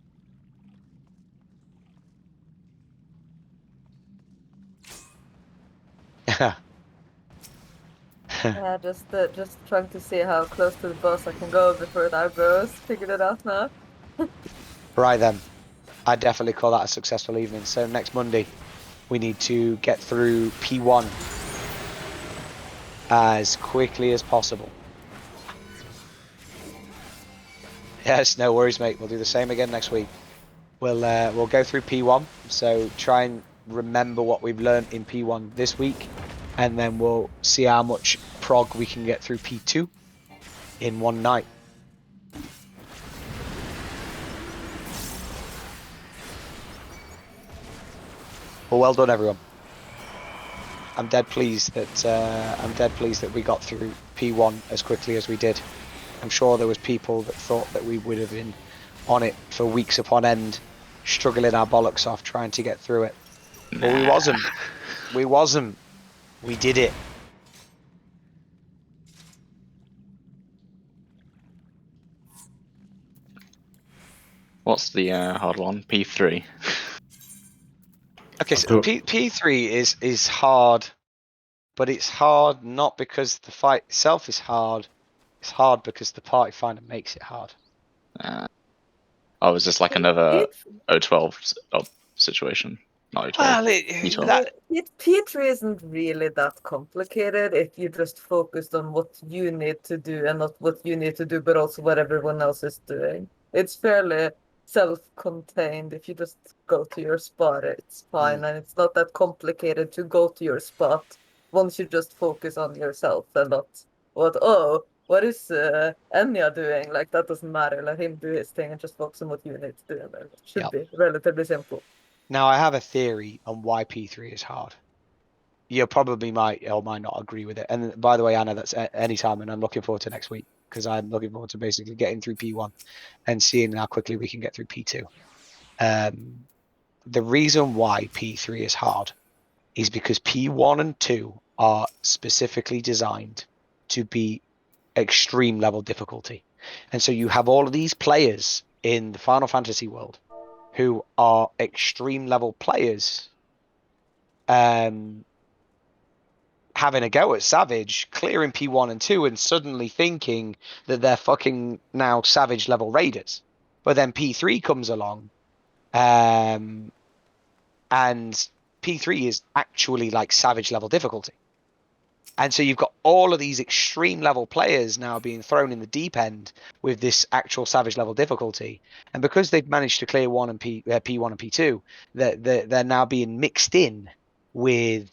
Just trying to see how close to the boss I can go before the eyebrows. Figured it out now. Right then, I definitely call that a successful evening. So next Monday, we need to get through P1 as quickly as possible. Yes, no worries, mate. We'll do the same again next week. We'll go through P1. So try and remember what we've learned in P1 this week, and then we'll see how much prog we can get through P2. in one night. Well, well done, everyone. I'm dead pleased that we got through P1 as quickly as we did. I'm sure there was people that thought that we would have been on it for weeks upon end, struggling our bollocks off trying to get through it. But we wasn't. We wasn't. We did it. What's the hard one? P3. Okay, so P3 is hard, but it's hard not because the fight itself is hard. It's hard because the party finder makes it hard. Oh, is this like another P- O12 situation? Not O12. Well, P12. P3 isn't really that complicated if you just focused on what you need to do and not what you need to do, but also what everyone else is doing. It's fairly self-contained. If you just go to your spot, it's fine, and it's not that complicated to go to your spot once you just focus on yourself and not what is Enya doing? Like, that doesn't matter. Let him do his thing and just focus on what you need to do. And it should be relatively simple. Now, I have a theory on why P3 is hard. You probably might or might not agree with it. And by the way, Anna, that's any time, and I'm looking forward to next week because I'm looking forward to basically getting through P1 and seeing how quickly we can get through P2. The reason why P3 is hard is because P1 and 2 are specifically designed to be extreme level difficulty. And so you have all of these players in the Final Fantasy world who are extreme level players having a go at Savage, clearing P1 and 2 and suddenly thinking that they're fucking now Savage level raiders. But then P3 comes along and P3 is actually like Savage level difficulty. And so you've got all of these extreme level players now being thrown in the deep end with this actual Savage level difficulty. And because they've managed to clear P1 and P2, they're now being mixed in with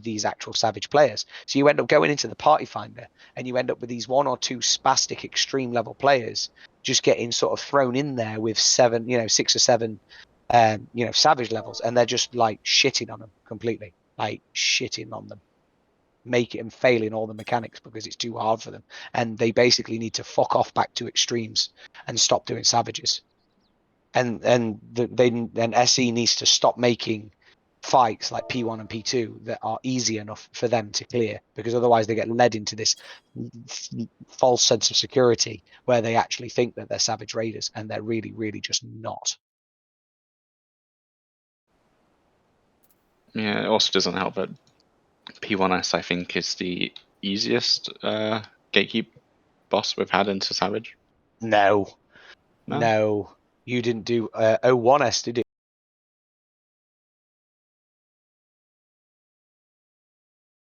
these actual Savage players. So you end up going into the party finder and you end up with these one or two spastic extreme level players just getting sort of thrown in there with 6 or 7 Savage levels, and they're just like shitting on them completely. Like shitting on them, making them failing all the mechanics because it's too hard for them, and they basically need to fuck off back to extremes and stop doing savages. And SE needs to stop making fights like P1 and P2 that are easy enough for them to clear, because otherwise they get led into this false sense of security where they actually think that they're savage raiders and they're really, really just not. Yeah, it also doesn't help that P1S, I think, is the easiest gatekeep boss we've had into Savage. No. You didn't do O1S, did you?